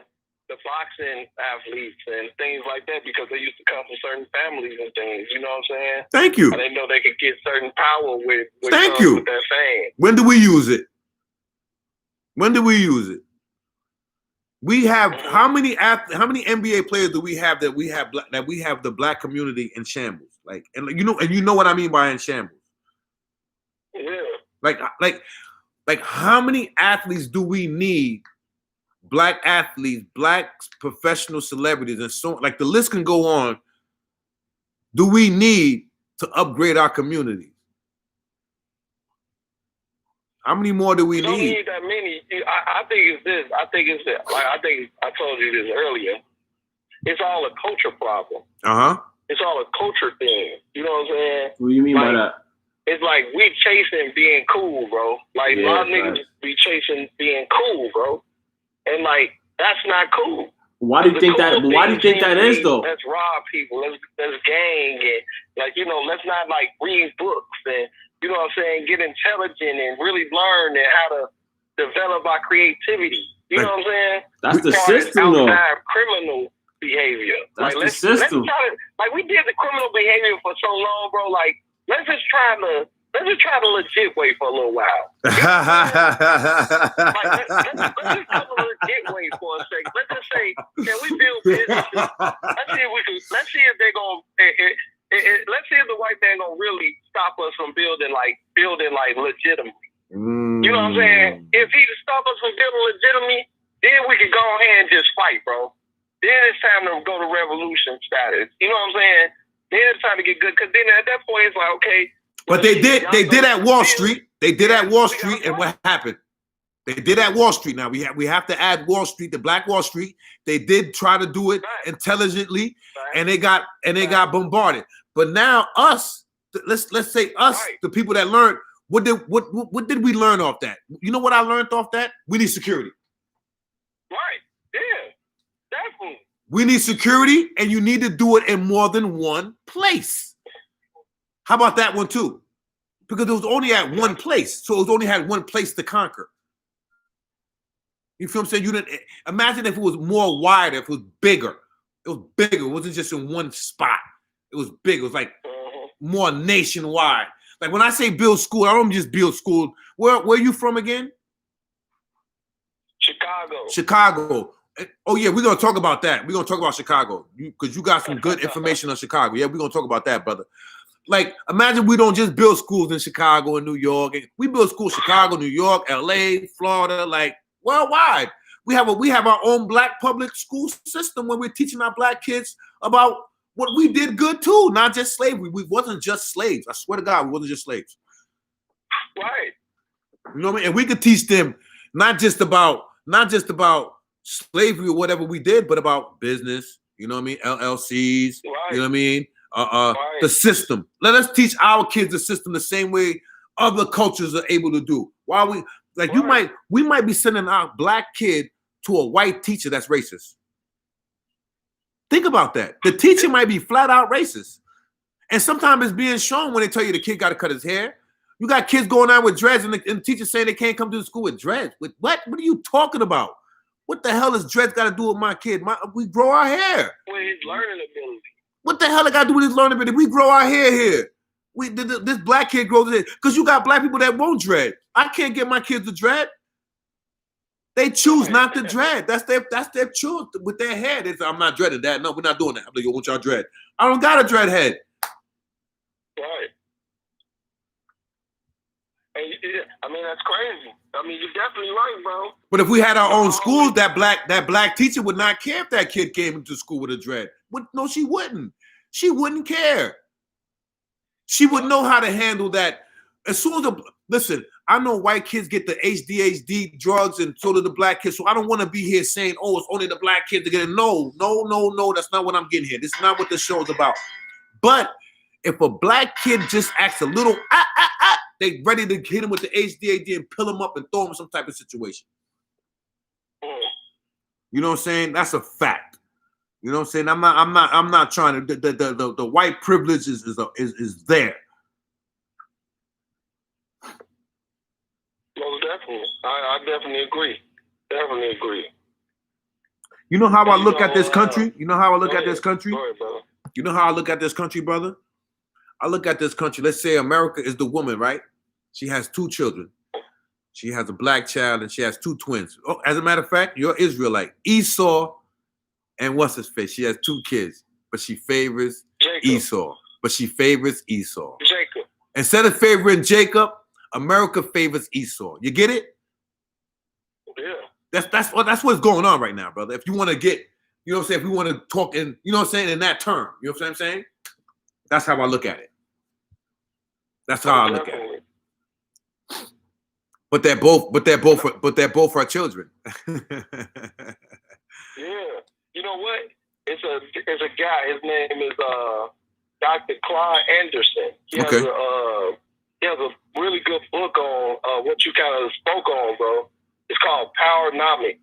the boxing athletes and things like that, because they used to come from certain families and things. You know what I'm saying?
Thank you.
And they know they could get certain power with
Thank you.
With their fame.
When do we use it? When do we use it? We have how many NBA players do we have that we have the black community in shambles? Like, and you know what I mean by in shambles.
Yeah.
Like how many athletes do we need? Black athletes, black professional celebrities, and so like the list can go on. Do we need to upgrade our community? How many more do we need?
Don't need that many. I think it's this. I think I told you this earlier. It's all a culture problem. It's all a culture thing. You know what I'm saying?
What do you mean by that?
It's like we chasing being cool, bro. Like, a lot of niggas be chasing being cool, bro. And like, that's not cool.
Why do you think that? Why do you think that is though?
Let's rob people. Let's gang and like, you know, let's not like read books and, you know what I'm saying, get intelligent and really learn and how to develop our creativity. You know what I'm saying?
That's the system, though.
Criminal behavior.
That's the system.
Like, we did the criminal behavior for so long, bro. Like, let's just try the legit way for a little while. Let's just try the legit way for a second. Let's just say, can we build businesses? Let's see if they're gonna. Let's see if the white man gonna really stop us from building legitimately. You know what I'm saying? If he stop us from building legitimately, then we can go ahead and just fight, bro. Then it's time to go to revolution status. You know what I'm saying? Then it's time to get good, because then at that point it's like, okay.
But they did at Wall Street. They did at Wall Street, and what happened? They did at Wall Street. Now we have to add Wall Street, the Black Wall Street. They did try to do it intelligently, and they got bombarded. But now us, let's say us, the people that learned, what did we learn off that? You know what I learned off that? We need security.
Right. Yeah. Definitely.
We need security, and you need to do it in more than one place. How about that one too? Because it was only at one place, so it was only had one place to conquer. You feel what I'm saying? You didn't imagine if it was more wider, if it was bigger. It was bigger. It wasn't just in one spot. It was big. It was like more nationwide. Like when I say build school, I don't just build school. Where you from again?
Chicago.
Chicago. Oh yeah, we're gonna talk about that. We're gonna talk about Chicago because you got some good information on Chicago. Yeah, we're gonna talk about that, brother. Like, imagine we don't just build schools in Chicago and New York. We build schools in Chicago, New York, LA, Florida, like worldwide. We have our own black public school system where we're teaching our black kids about what we did good too, not just slavery. We wasn't just slaves. I swear to God, we wasn't just slaves.
Right.
You know what I mean? And we could teach them not just about slavery or whatever we did, but about business. You know what I mean? LLCs. Right. You know what I mean? Right. The system. Let us teach our kids the system the same way other cultures are able to do. Why we like right. we might be sending our black kid to a white teacher that's racist. Think about that. The teacher might be flat out racist. And sometimes it's being shown when they tell you the kid got to cut his hair. You got kids going out with dreads and the teacher saying they can't come to the school with dreads. With what? What are you talking about? What the hell has dreads got to do with my kid? We grow our hair.
With his learning ability.
What the hell it got to do with his learning ability? We grow our hair here. This black kid grows his hair. Because you got black people that won't dread. I can't get my kids to dread. They choose not to dread. That's their choice with their hair. They say, I'm not dreading that. No, we're not doing that. I'm like, I want y'all dread. I don't got a dread head.
Right. And I mean, that's crazy. I mean, you're definitely right, bro.
But if we had our own schools, that black teacher would not care if that kid came into school with a dread. No, she wouldn't. She wouldn't care. She would know how to handle that. As soon as listen, I know white kids get the ADHD drugs, and so do the black kids. So I don't want to be here saying, "Oh, it's only the black kids that get it." No. That's not what I'm getting here. This is not what this show is about. But if a black kid just acts a little they ready to hit him with the ADHD and pill him up and throw him in some type of situation. You know what I'm saying? That's a fact. You know what I'm saying? I'm not trying to. The white privilege is there.
Most definitely, I definitely agree. Definitely agree.
You know how I look at this country? You know how I look at this country? You know how I look at this country, brother? I look at this country. Let's say America is the woman, right? She has 2 children. She has a black child and she has 2 twins. Oh, as a matter of fact, you're Israelite. Esau and what's his face? She has 2 kids, but she favors Esau. Jacob. Instead of favoring Jacob, America favors Esau. You get it? Yeah. That's what's going on right now, brother. If you want to get, you know what I'm saying? If we want to talk in, you know what I'm saying, in that term, you know what I'm saying? That's how I look at it. That's how I look at it. But they're both our children.
Yeah. You know what? It's a guy. His name is Dr. Claude Anderson. He has a really good book on what you kind of spoke on, bro. It's called Powernomics.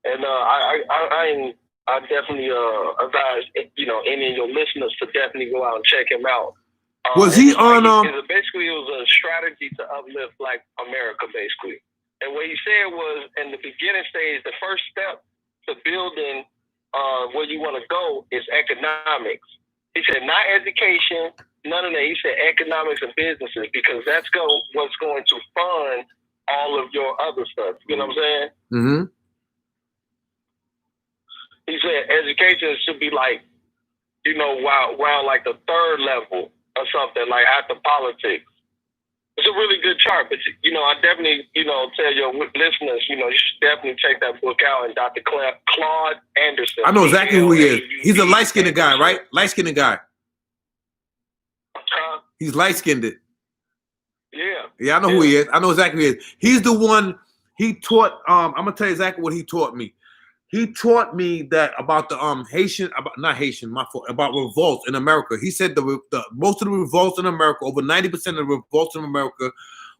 And I definitely advise, you know, any of your listeners to definitely go out and check him out.
Was he on?
Basically, it was a strategy to uplift Black America, basically. And what he said was, in the beginning stage, the first step to building where you want to go is economics. He said, not education, none of that. He said economics and businesses, because that's what's going to fund all of your other stuff. You know what I'm saying? Mm-hmm. He said education should be like, you know, around like the 3rd level or something, like after politics. It's a really good chart, but, you know, I definitely, you know, tell your listeners, you know, you should definitely check that book out. And Dr. Claude Anderson.
I know exactly who he is. He's a light-skinned guy, right? Light-skinned guy. He's light-skinned.
Yeah.
Yeah, I know who he is. I know exactly who he is. He's the one, he taught, I'm going to tell you exactly what he taught me. He taught me that about the about revolts in America. He said the most of the revolts in America, over 90% of the revolts in America,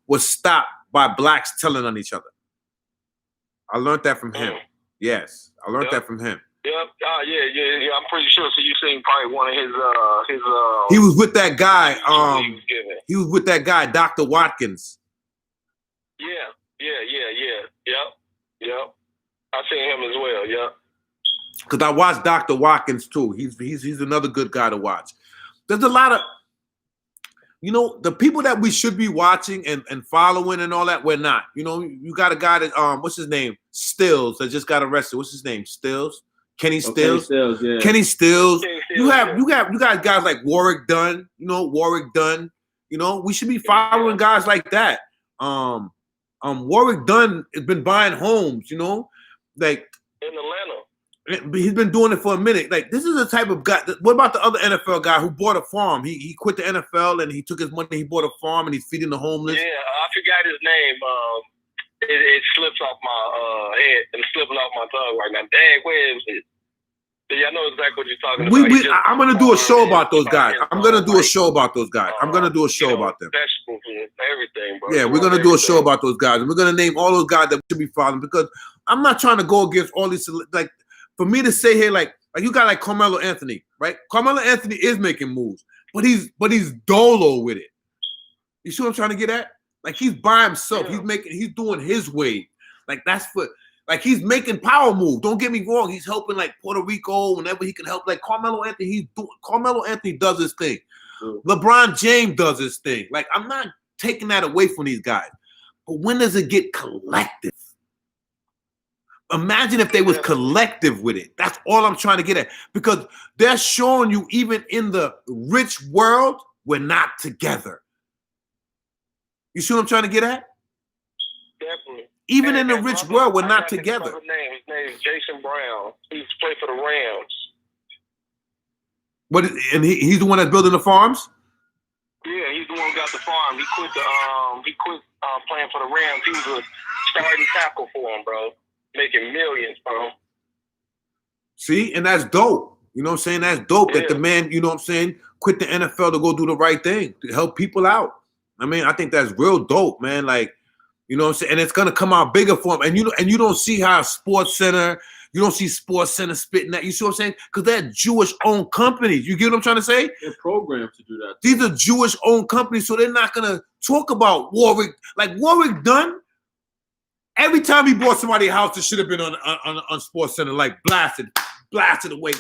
was stopped by blacks telling on each other. I learned that from him. Yes, I learned that from him.
Yep. Yeah. I'm pretty sure. So you seen probably one of his.
He was with that guy. He was with that guy, Dr. Watkins.
Yeah. Yep. I seen him as well. Yep.
Because I watched Dr. Watkins too. He's another good guy to watch. There's a lot of, the people that we should be watching and following and all that, we're not. You got a guy that what's his name? Stills, that just got arrested. What's his name? Stills? Kenny Stills.
Kenny Stills, yeah.
Kenny Stills. You got guys like Warwick Dunn. Warwick Dunn. We should be following guys like that. Warwick Dunn has been buying homes. Like
in Atlanta.
He's been doing it for a minute. Like, this is the type of guy. What about the other NFL guy who bought a farm? He quit the NFL and he took his money. He bought a farm and he's feeding the homeless.
Yeah, I forgot his name. It slips off my head and slipping off my tongue right now. Dang, where is it? Yeah, I know exactly what you're talking about.
I'm gonna do a show about those guys. I'm gonna do a show about those guys. I'm gonna do a show about them.
Vegetables and everything, bro.
Yeah, we're gonna do a show about those guys. And we're gonna name all those guys that we should be following, because I'm not trying to go against all these. Like, for me to say here, like you got like Carmelo Anthony, right? Carmelo Anthony is making moves, but he's dolo with it. You see what I'm trying to get at? Like, he's by himself. Yeah. He's doing his way. Like, he's making power moves. Don't get me wrong. He's helping like Puerto Rico whenever he can help. Like Carmelo Anthony, Carmelo Anthony does his thing. LeBron James does his thing. Like, I'm not taking that away from these guys. But when does it get collective? Imagine if they was collective with it. That's all I'm trying to get at. Because they're showing you, even in the rich world, we're not together. You see what I'm trying to get at?
Definitely.
Even in the rich world, we're not together.
His name is Jason Brown. He's played for the Rams.
And he's the one that's building the farms?
Yeah, he's the one who got the farm. He quit playing for the Rams. He was a starting tackle for him, bro. Making millions, bro.
See, and that's dope. You know what I'm saying? That's dope that the man, you know what I'm saying, quit the NFL to go do the right thing, to help people out. I mean, I think that's real dope, man. Like, you know what I'm saying? And it's gonna come out bigger for him. And you don't see how Sports Center, you don't see Sports Center spitting that. You see what I'm saying? Because they're Jewish-owned companies. You get what I'm trying to say?
They're programmed to do that.
These are Jewish-owned companies, so they're not gonna talk about Warwick. Like Warwick Dunn, every time he bought somebody a house, it should have been on Sports Center, like blasted away.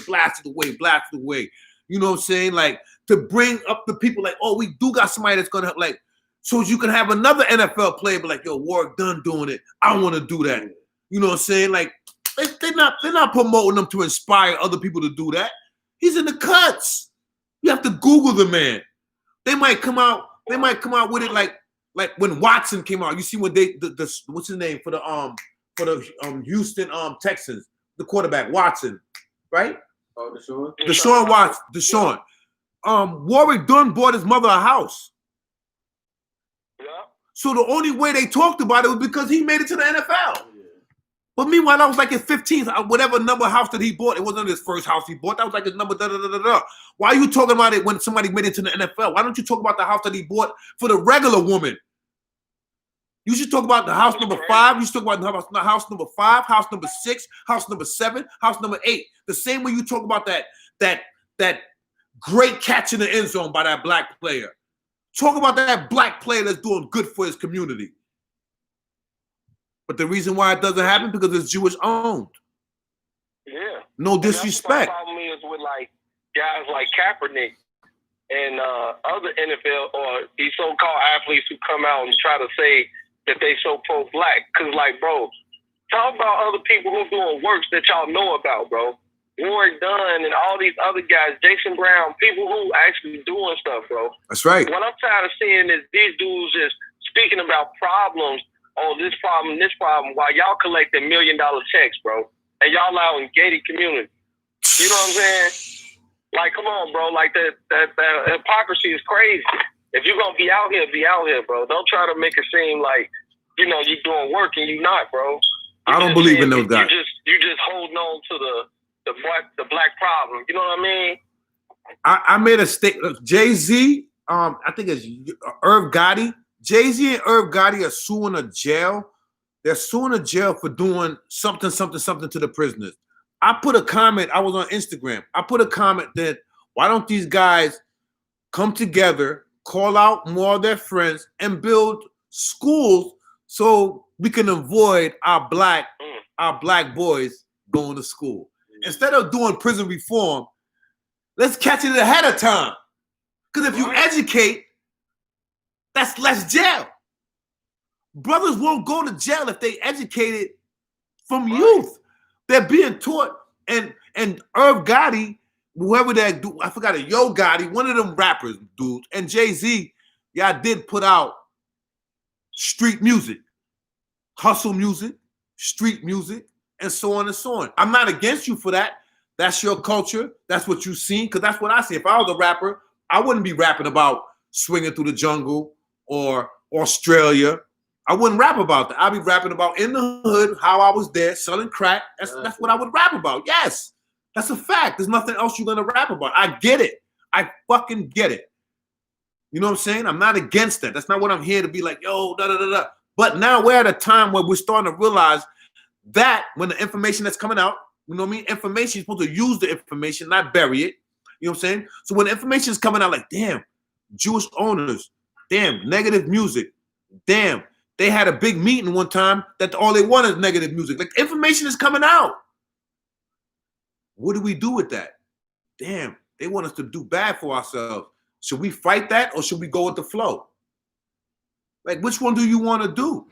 You know what I'm saying? Like, to bring up the people, like, oh, we do got somebody that's gonna help, like, so you can have another NFL player be like, yo, Warwick Dunn doing it. I want to do that. You know what I'm saying? Like, they're not promoting them to inspire other people to do that. He's in the cuts. You have to Google the man. They might come out with it like when Watson came out. You see when what's his name for the Houston Texans, the quarterback Watson, right?
Oh,
Deshaun Watson. Deshaun. Warwick Dunn bought his mother a house. So the only way they talked about it was because he made it to the NFL. Yeah. But meanwhile, that was like his 15th, whatever number house that he bought. It wasn't his first house he bought. That was like his number, da-da-da-da-da. Why are you talking about it when somebody made it to the NFL? Why don't you talk about the house that he bought for the regular woman? You should talk about the house number 5. You should talk about the house number 5, house number 6, house number 7, house number 8. The same way you talk about that great catch in the end zone by that black player. Talk about that black player that's doing good for his community. But the reason why it doesn't happen because it's Jewish owned.
Yeah.
No disrespect.
The problem is with like guys like Kaepernick and other NFL or these so-called athletes who come out and try to say that they so pro-black. Because, like, bro, talk about other people who doing works that y'all know about, bro. Warwick Dunn and all these other guys, Jason Brown, people who actually doing stuff, bro.
That's right.
What I'm tired of seeing is these dudes just speaking about problems, this problem, while y'all collecting $1 million checks, bro. And y'all out in gated community. You know what I'm saying? Like, come on, bro. Like, that hypocrisy is crazy. If you're going to be out here, bro. Don't try to make it seem like, you know, you're doing work and you're not, bro.
I don't believe in those guys.
You just holding on to the black problem. You know what I mean?
I made a statement. Jay-Z, I think it's Irv Gotti. Jay-Z and Irv Gotti are suing a jail they're suing the jail for doing something to the prisoners. I put a comment, I was on Instagram. I put a comment that why don't these guys come together, call out more of their friends, and build schools so we can avoid our black boys going to school. Instead of doing prison reform, let's catch it ahead of time. Because if you educate, that's less jail. Brothers won't go to jail if they educated from youth. They're being taught, and Irv Gotti, whoever that dude, I forgot it, Yo Gotti, one of them rappers dudes, and Jay-Z, y'all did put out street music, hustle music, street music, and so on and so on. I'm not against you for that. That's your culture. That's what you seen, because that's what I see. If I was a rapper, I wouldn't be rapping about swinging through the jungle or Australia. I wouldn't rap about that. I'd be rapping about in the hood, how I was there, selling crack. That's what I would rap about. Yes, that's a fact. There's nothing else you're going to rap about. I get it. I fucking get it. You know what I'm saying? I'm not against that. That's not what I'm here to be like, yo, da-da-da-da. But now we're at a time where we're starting to realize that when the information that's coming out, you know what I mean? Information, you're supposed to use the information, not bury it. You know what I'm saying? So when the information is coming out like, damn, Jewish owners, damn, negative music, damn, they had a big meeting one time that all they want is negative music. Like, information is coming out. What do we do with that? Damn, they want us to do bad for ourselves. Should we fight that or should we go with the flow? Like, which one do you want to do?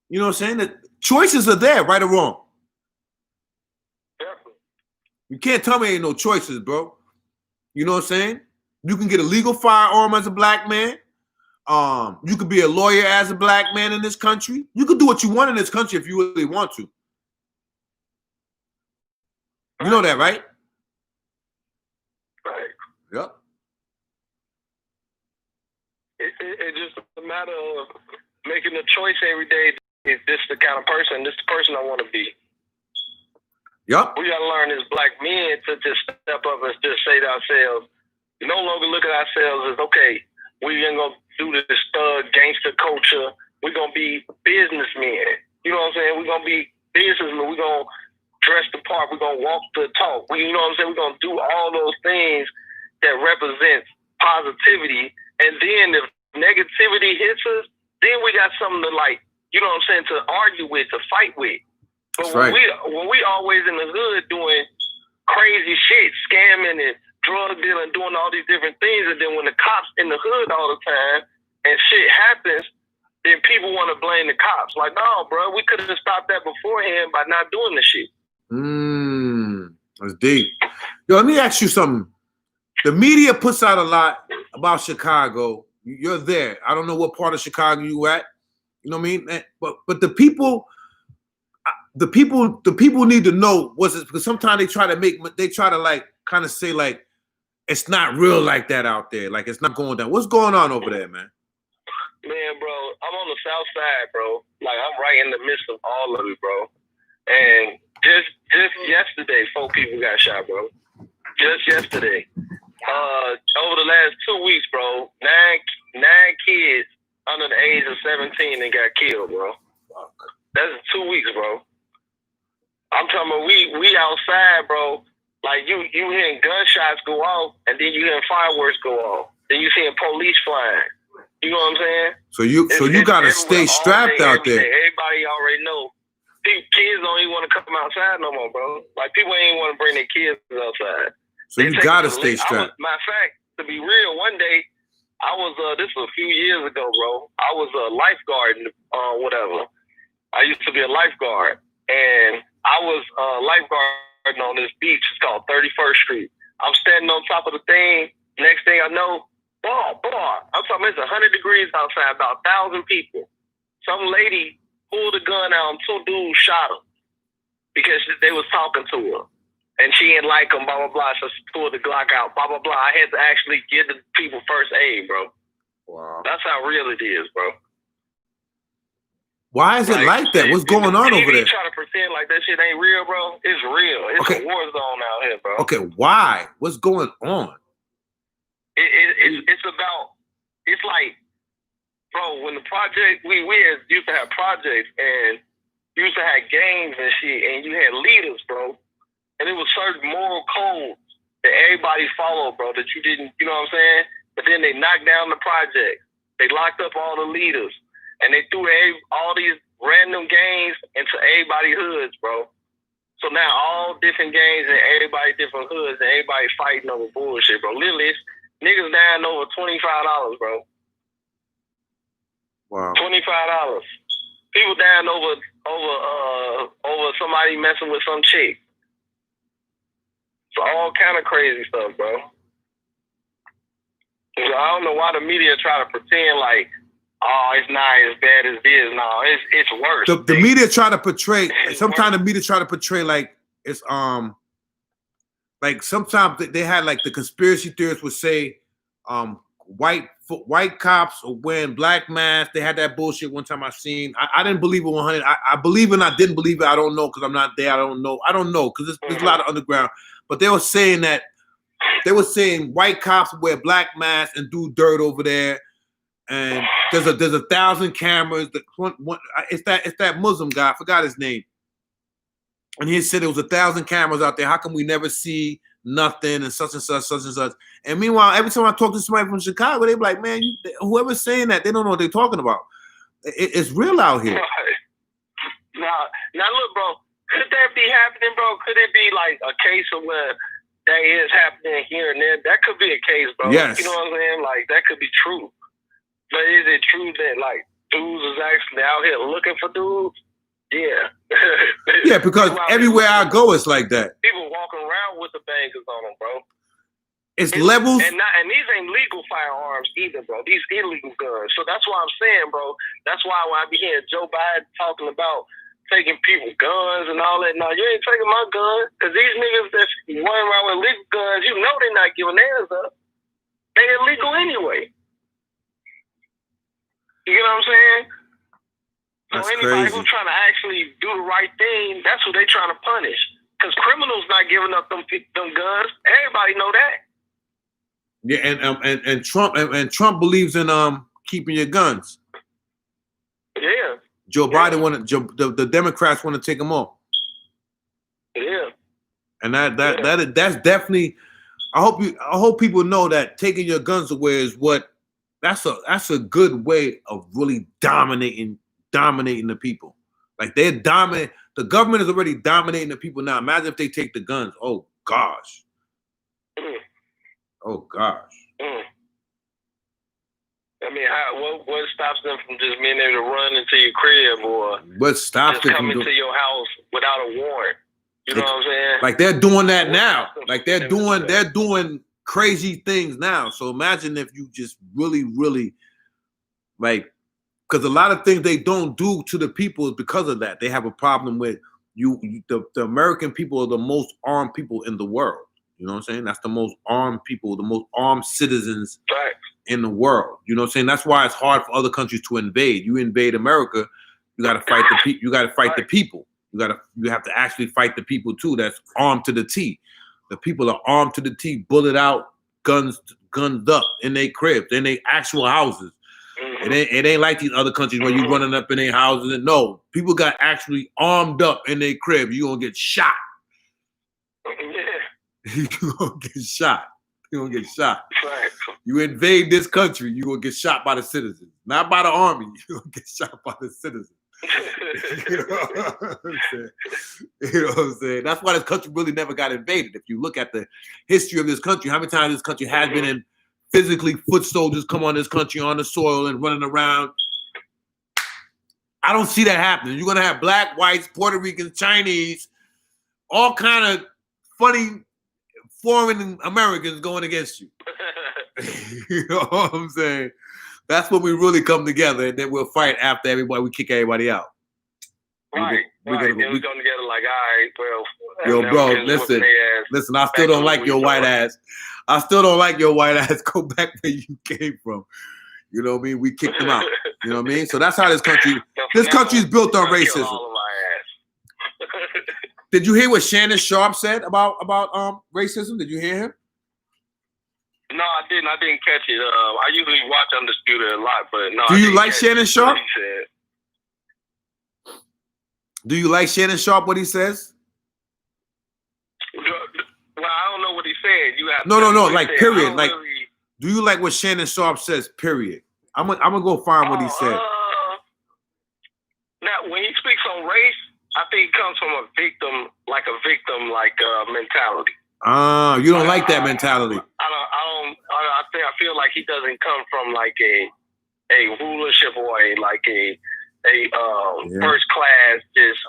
You know what I'm saying? The choices are there, right or wrong. You can't tell me ain't no choices, bro. You know what I'm saying? You can get a legal firearm as a black man. You could be a lawyer as a black man in this country. You could do what you want in this country if you really want to. You know that, right?
Right.
Yep.
It's just a matter of making a choice every day. Is this the kind of person? This the person I want to be.
Yep.
We got to learn as black men to just step up and just say to ourselves, we no longer look at ourselves as, okay, we ain't going to do this thug gangster culture. We're going to be businessmen. You know what I'm saying? We're going to be businessmen. We're going to dress the part. We're going to walk the talk. You know what I'm saying? We're going to do all those things that represent positivity. And then if negativity hits us, then we got something to, like, you know what I'm saying, to argue with, to fight with. But when we always in the hood doing crazy shit, scamming and drug dealing, doing all these different things, and then when the cops in the hood all the time and shit happens, then people want to blame the cops. Like, no, bro, we could have stopped that beforehand by not doing the shit.
That's deep. Yo, let me ask you something. The media puts out a lot about Chicago. You're there. I don't know what part of Chicago you at. You know what I mean? But the people need to know what's it, because sometimes they try to like kind of say like it's not real like that out there. Like it's not going down. What's going on over there, man?
Man, bro, I'm on the south side, bro. Like I'm right in the midst of all of it, bro. And just yesterday, 4 people got shot, bro. Just yesterday. Over the last 2 weeks, bro, nine kids under the age of 17 and got killed, bro. That's 2 weeks, bro. I'm talking about we outside, bro. Like you hearing gunshots go off, and then you hearing fireworks go off. Then you seeing police flying. You know what I'm saying? So
you gotta stay strapped out there.
Everybody already know. Kids don't even want to come outside no more, bro. Like people ain't want to bring their kids outside.
So you gotta stay strapped.
Matter of fact, to be real, one day I was this was a few years ago, bro. I was a lifeguard, whatever. I used to be a lifeguard, and I was lifeguarding on this beach. It's called 31st Street. I'm standing on top of the thing. Next thing I know, I'm talking it's 100 degrees outside, about 1,000 people. Some lady pulled a gun out and 2 dudes shot her because they was talking to her. And she didn't like them, blah, blah, blah. So she pulled the Glock out, blah, blah, blah. I had to actually give the people first aid, bro.
Wow.
That's how real it is, bro.
Why is it like that? What's going on over there?
Trying to pretend like that shit ain't real, bro. It's real. It's a war zone out here, bro.
Okay, why? What's going on?
It's about, it's like, bro, bro, when the project we used to have projects and you used to have games and shit, and you had leaders, bro, and it was certain moral codes that everybody followed, bro, that you didn't, you know what I'm saying? But then they knocked down the project. They locked up all the leaders, and they threw all these random games into everybody's hoods, bro. So now all different games and everybody different hoods and everybody fighting over bullshit, bro. Literally, niggas down over $25, bro.
Wow.
$25. People down over somebody messing with some chick. So all kind of crazy stuff, bro. So I don't know why the media try to pretend like, oh, it's not as bad as this. No, it's worse.
The media try to portray. Sometimes the media try to portray like it's like sometimes they had like the conspiracy theorists would say white cops are wearing black masks. They had that bullshit one time I seen. I didn't believe it 100. I believe it and I didn't believe it. I don't know because I'm not there. I don't know because there's a lot of underground. But they were saying that white cops wear black masks and do dirt over there. And there's 1,000 cameras. It's that Muslim guy. I forgot his name. And he said there was 1,000 cameras out there. How come we never see nothing and such and such, such and such? And meanwhile, every time I talk to somebody from Chicago, they be like, man, whoever's saying that, they don't know what they're talking about. It's real out here.
Right. Now look, bro. Could that be happening, bro? Could it be like a case of where that is happening here and there? That could be a case, bro.
Yes.
You know what I'm saying? Like, that could be true. But is it true that, like, dudes is actually out here looking for dudes? Yeah.
Yeah, because everywhere I go, it's like that.
People walking around with the bangers on them, bro.
It's levels.
And these ain't legal firearms either, bro. These illegal guns. So that's why I'm saying, bro, that's why when I be hearing Joe Biden talking about taking people guns and all that, no, you ain't taking my gun. Because these niggas that's running around with legal guns, you know they're not giving theirs up. They illegal anyway. You know what I'm saying? So
That's
anybody
crazy.
who's trying to actually do the right thing, that's who they trying to punish. Because criminals not giving up them guns. Everybody know that.
Yeah, and Trump believes in keeping your guns.
Yeah.
Joe Biden the Democrats want to take them off.
Yeah.
And that's definitely. I hope people know that taking your guns away is that's a good way of really dominating the people. Like they're dominant. The government is already dominating the people now. Imagine if they take the guns. Oh gosh. Oh gosh.
I mean, what stops them from just being able to run into your crib or
what stops
just
them
come
from
into your house without a warrant? You know what I'm saying?
Like they're doing that now. Like they're doing crazy things now. So imagine if you just really, really like, because a lot of things they don't do to the people is because of that. They have a problem with the American people are the most armed people in the world. You know what I'm saying? That's the most armed people, the most armed citizens in the world. You know what I'm saying? That's why it's hard for other countries to invade. You invade America, you got to fight the people. You got to fight the people. You have to actually fight the people too. That's armed to the T. The people are armed to the T, bullet out, guns up in their cribs, in their actual houses. It ain't like these other countries where you running up in their houses. And no, people got actually armed up in their crib. You gonna get shot. You gonna get shot. You gonna get shot. You invade this country, you gonna get shot by the citizens, not by the army. You gonna get shot by the citizens. You know what I'm saying? You know what I'm saying? That's why this country really never got invaded. If you look at the history of this country, how many times this country has been in physically foot soldiers come on this country on the soil and running around. I don't see that happening. You're gonna have black, whites, Puerto Ricans, Chinese, all kind of funny foreign Americans going against you. You know what I'm saying? That's when we really come together, and then we'll fight after everybody. We kick everybody out.
Right. Then we come together like, all right, well.
Yo, bro, listen. I still don't like your white ass. I still don't like your white ass. Go back where you came from. You know what I mean? We kicked them out. You know what I mean? So that's how this country is built on racism. Did you hear what Shannon Sharp said about racism? Did you hear him?
No, I didn't. I didn't catch it. I usually watch Undisputed a lot, but no.
Do you like Shannon Sharp?
He said.
Do you like Shannon Sharp? What he says?
Well, I don't know what he said. You have
no. Like
said.
Period. Like, really... do you like what Shannon Sharp says? Period. I'm gonna go find what he said.
Now, when he speaks on race, I think it comes from a victim mentality.
You don't like that mentality.
I feel like he doesn't come from like a rulership or a first class, just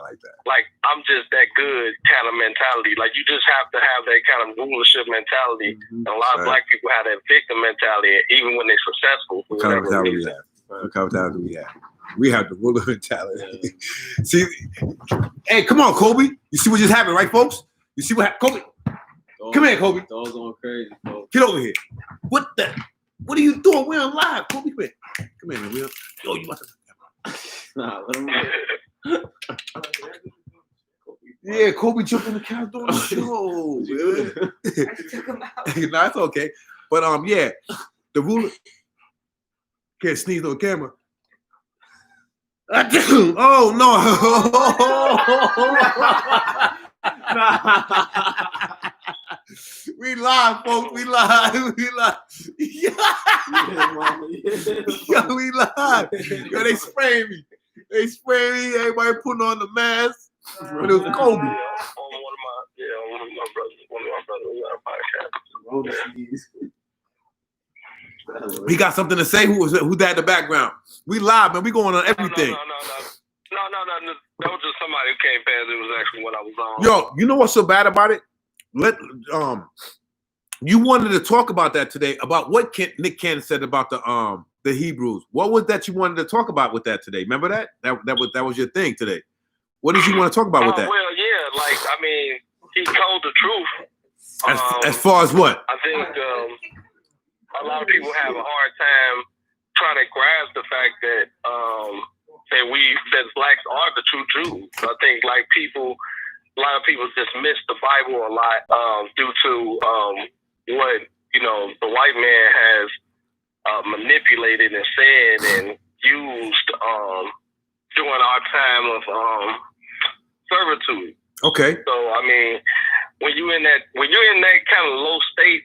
like I'm just that good kind of mentality. Like you just have to have that kind of rulership mentality. And a lot of black people have that victim mentality, even when they're successful.
What kind of mentality we have? What kind of mentality we have? We have the ruler mentality. See, hey, come on, Kobe. You see what just happened, right, folks? You see what happened, Kobe? Come here, Kobe.
Dog's going crazy, folks.
Get over here. What are you doing? We're on live, Kobe. Come here, man. Yo, you about to...
Nah, let him
Yeah, Kobe jumped on the couch doing the show.
I took him out.
No, it's okay. But yeah, the ruler can't sneeze on camera. Oh no! We live, folks. We live. Yeah, we live. Yo, they spraying me. Everybody putting on the mask. But it was Kobe.
One of my brothers.
He got something to say. Who's that in the background? We live, man. We going on everything.
No. That was just somebody who came past. It was actually when I was on.
Yo, you know what's so bad about it? You wanted to talk about that today, about what Nick Cannon said about the Hebrews. What was that you wanted to talk about with that today? Remember that? That was your thing today. What did you want to talk about with that?
Well, yeah, he told the truth.
As far as what?
I think a lot of people have a hard time trying to grasp the fact that that blacks are the true Jews. I think a lot of people dismiss the Bible a lot due to what the white man has manipulated and said and used during our time of servitude.
Okay.
So when you're in that kind of low state,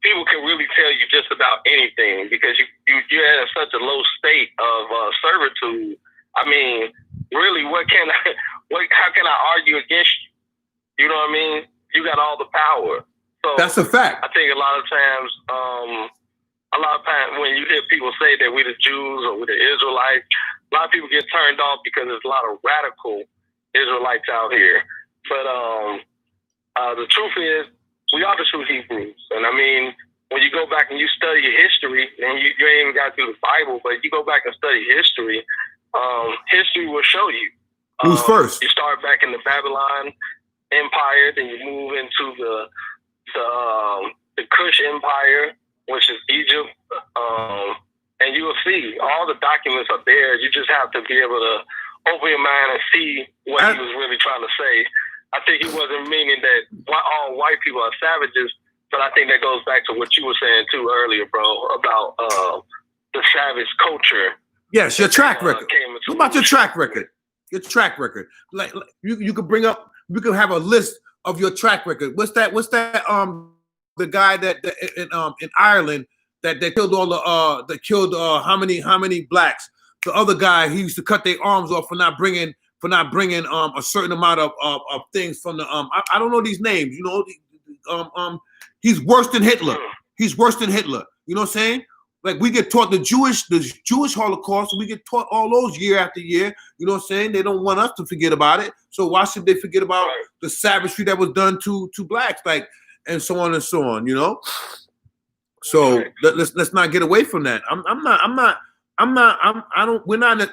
people can really tell you just about anything because you're in such a low state of servitude. Really, how can I argue against you? You know what I mean? You got all the power. So
that's a fact.
I think a lot of times when you hear people say that we're the Jews or we're the Israelites, a lot of people get turned off because there's a lot of radical Israelites out here. But the truth is, we are the true Hebrews. And when you go back and you study your history, and you ain't even got through the Bible, but you go back and study history, history will show you.
Who's first?
You start back in the Babylon Empire, then you move into the Kush Empire, which is Egypt, and you will see all the documents are there. You just have to be able to open your mind and see what he was really trying to say. I think he wasn't meaning that all white people are savages, but I think that goes back to what you were saying too earlier, bro, about the savage culture.
Yes, your track record. What about your track record? Your track record. Like you could bring up, we could have a list of your track record. What's that? The guy that in Ireland that killed all how many blacks? The other guy, he used to cut their arms off for not bringing a certain amount of things from the I don't know these names. He's worse than Hitler. He's worse than Hitler. You know what I'm saying? Like we get taught the Jewish Holocaust, we get taught all those year after year. You know what I'm saying? They don't want us to forget about it. So why should they forget about the savagery that was done to blacks, and so on and so on? So let's not get away from that.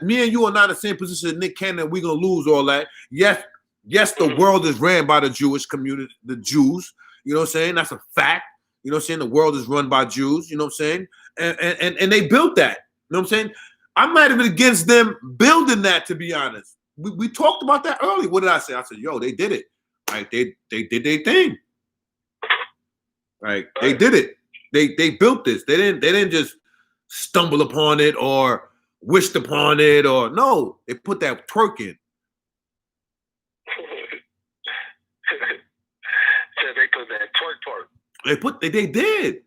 Me and you are not in the same position as Nick Cannon. We're gonna lose all that. Yes, the world is ran by the Jewish community, the Jews. You know what I'm saying? That's a fact. You know what I'm saying? The world is run by Jews. You know what I'm saying? And they built that. You know what I'm saying? I'm not even against them building that, to be honest. We talked about that earlier. What did I say? I said, yo, they did it. Right? They did their thing. Right? They did it. They built this. They didn't just stumble upon it or wished upon it or no. They put that twerk in.
So they put that twerk.
They did.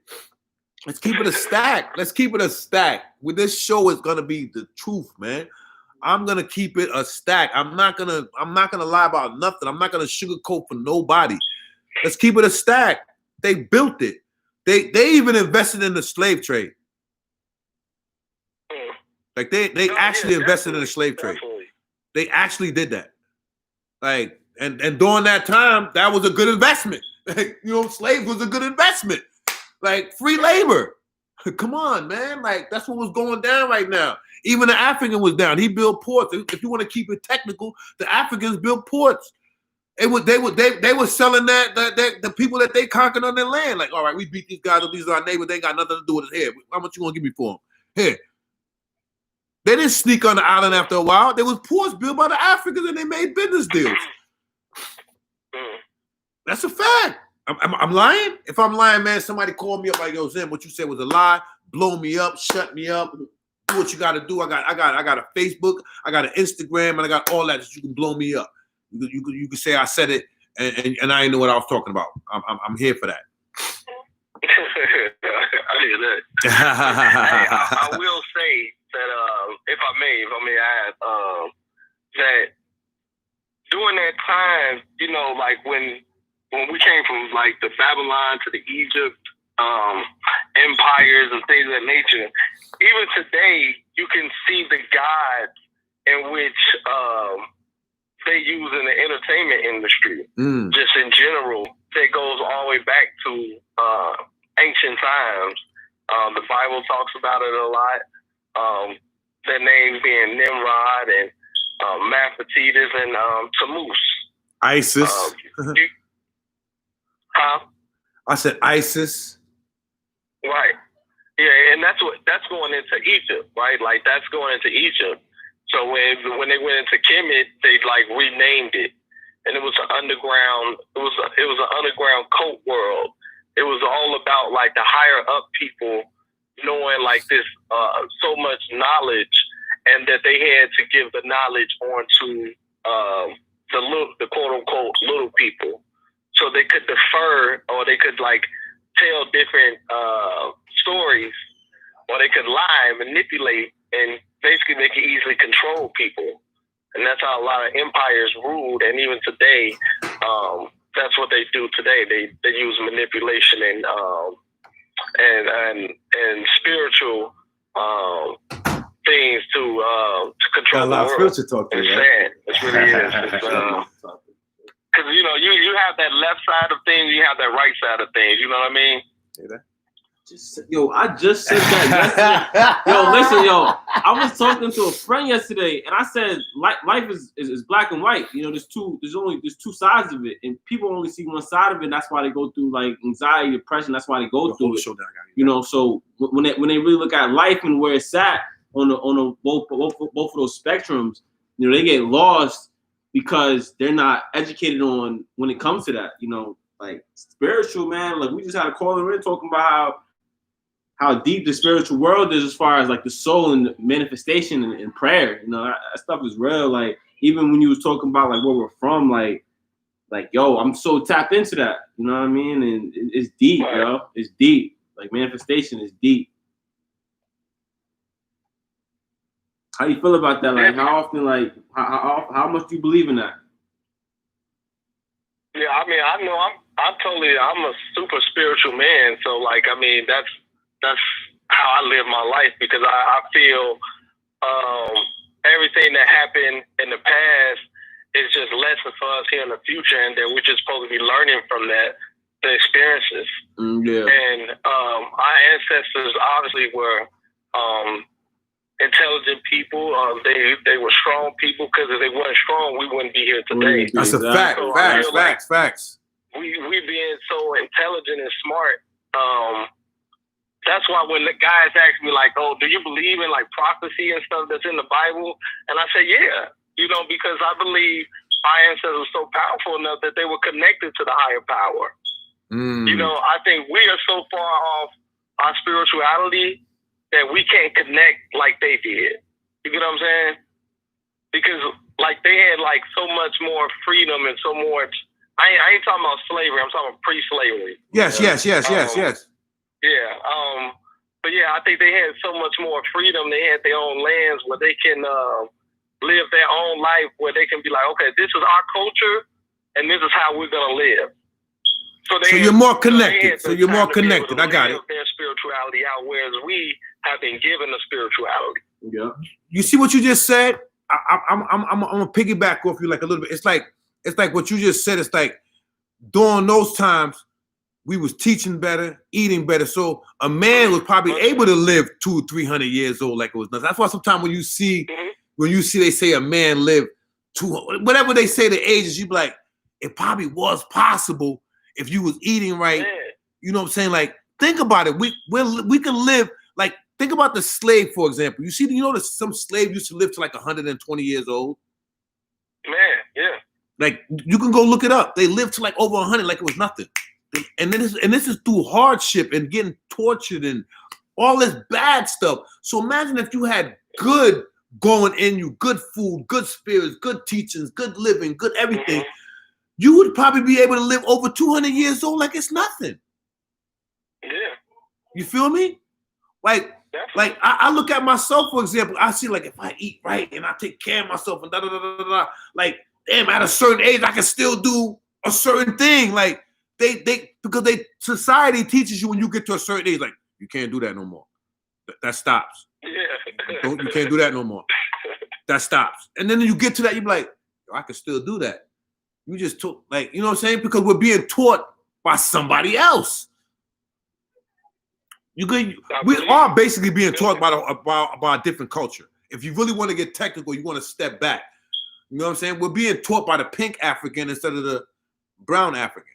Let's keep it a stack. Let's keep it a stack. With this show is gonna be the truth, man. I'm gonna keep it a stack. I'm not gonna lie about nothing. I'm not gonna sugarcoat for nobody. Let's keep it a stack. They built it. They even invested in the slave trade. Like they actually invested in the slave trade.
Definitely.
They actually did that. Like and during that time, that was a good investment. Like, slaves was a good investment. Like free labor. Come on, man. Like that's what was going down right now. Even the African was down. He built ports. If you want to keep it technical, the Africans built ports. They were selling that the people that they conquered on their land. Like, all right, we beat these guys up. These are our neighbors. They ain't got nothing to do with it here. How much you gonna give me for them? Here. They didn't sneak on the island after a while. There was ports built by the Africans and they made business deals. That's a fact. I'm lying? If I'm lying, man, somebody call me up like, yo, Zim, what you said was a lie. Blow me up, shut me up. Do what you got to do. I got a Facebook, I got an Instagram, and I got all that you can blow me up. You can say I said it, and I didn't know what I was talking about. I'm here for that.
I hear that. Hey, I will say that if I may add that during that time, like when we came from like the Babylon to the Egypt empires and things of that nature, even today you can see the gods in which they use in the entertainment industry. Just in general, that goes all the way back to ancient times. The Bible talks about it a lot. Their names being Nimrod and Maphotides and Tammuz.
ISIS. I said ISIS.
Right. Yeah, and that's going into Egypt, right? Like that's going into Egypt. So when they went into Kemet, they like renamed it, and it was an underground. It was an underground cult world. It was all about like the higher up people knowing like this so much knowledge, and that they had to give the knowledge on to the quote unquote little people, so they could defer or they could like tell different stories, or they could lie, manipulate, and basically they could easily control people. And that's how a lot of empires ruled. And even today, that's what they do today. They use manipulation and spiritual things to control
a lot
the
of
world.
spiritual talk.
It's sad. It really is. Because you have that left side of things, you have that right side of things. You know what I mean?
I just said that yesterday. I was talking to a friend yesterday, and I said life is black and white. There's two sides of it, and people only see one side of it. And that's why they go through like anxiety, depression. That's why they go through it. So when they really look at life and where it's at on both of those spectrums, they get lost because they're not educated on when it comes to that. Like spiritual, man. Like we just had a caller in talking about how deep the spiritual world is as far as like the soul and the manifestation and prayer. That stuff is real. Like even when you was talking about like where we're from, like I'm so tapped into that. You know what I mean? And it's deep, yo. It's deep. Like manifestation is deep. How you feel about that? Like how often? Like how much do you believe in that?
Yeah, I mean, I know I'm a super spiritual man. So like, I mean, that's how I live my life, because I feel everything that happened in the past is just lesson for us here in the future, and that we're just supposed to be learning from the experiences. And our ancestors obviously were intelligent people. They were strong people, because if they weren't strong, we wouldn't be here today.
That's a fact. So facts.
We being so intelligent and smart. That's why when the guys ask me like, "Oh, do you believe in like prophecy and stuff that's in the Bible?" And I say, "Yeah," because I believe our ancestors were so powerful enough that they were connected to the higher power. I think we are so far off our spirituality that we can't connect like they did. You get what I'm saying? Because like they had like so much more freedom and so much. I ain't talking about slavery. I'm talking about pre-slavery.
Yes.
Yeah. But yeah, I think they had so much more freedom. They had their own lands where they can live their own life, where they can be like, okay, this is our culture, and this is how we're gonna live. So you're more connected. So you're more connected. I got it. Their spirituality out, whereas we have been given the spirituality.
Yeah.
You see what you just said? I'm gonna piggyback off you like a little bit. It's like what you just said. It's like during those times we was teaching better, eating better. So a man was probably able to live 200-300 years old like it was nothing. That's why sometimes when you see they say a man lived 200, whatever they say the ages, you be like, it probably was possible if you was eating right.
Yeah.
You know what I'm saying? Like, think about it. We can live, like, think about the slave, for example. You know that some slave used to live to like 120 years old?
Man, yeah.
Like, you can go look it up. They lived to like over 100 like it was nothing. And this is through hardship and getting tortured and all this bad stuff. So imagine if you had good going in you, good food, good spirits, good teachings, good living, good everything. You would probably be able to live over 200 years old like it's nothing.
Yeah.
You feel me? Like I look at myself, for example. I see like if I eat right and I take care of myself and like damn, at a certain age I can still do a certain thing. Like because society teaches you when you get to a certain age, like you can't do that no more. That stops.
Yeah.
You can't do that no more. That stops. And then you get to that, you're like, I can still do that. You just took, like, you know what I'm saying? Because we're being taught by somebody else. We are basically being taught by a different culture. If you really want to get technical, you want to step back. You know what I'm saying? We're being taught by the pink African instead of the brown African.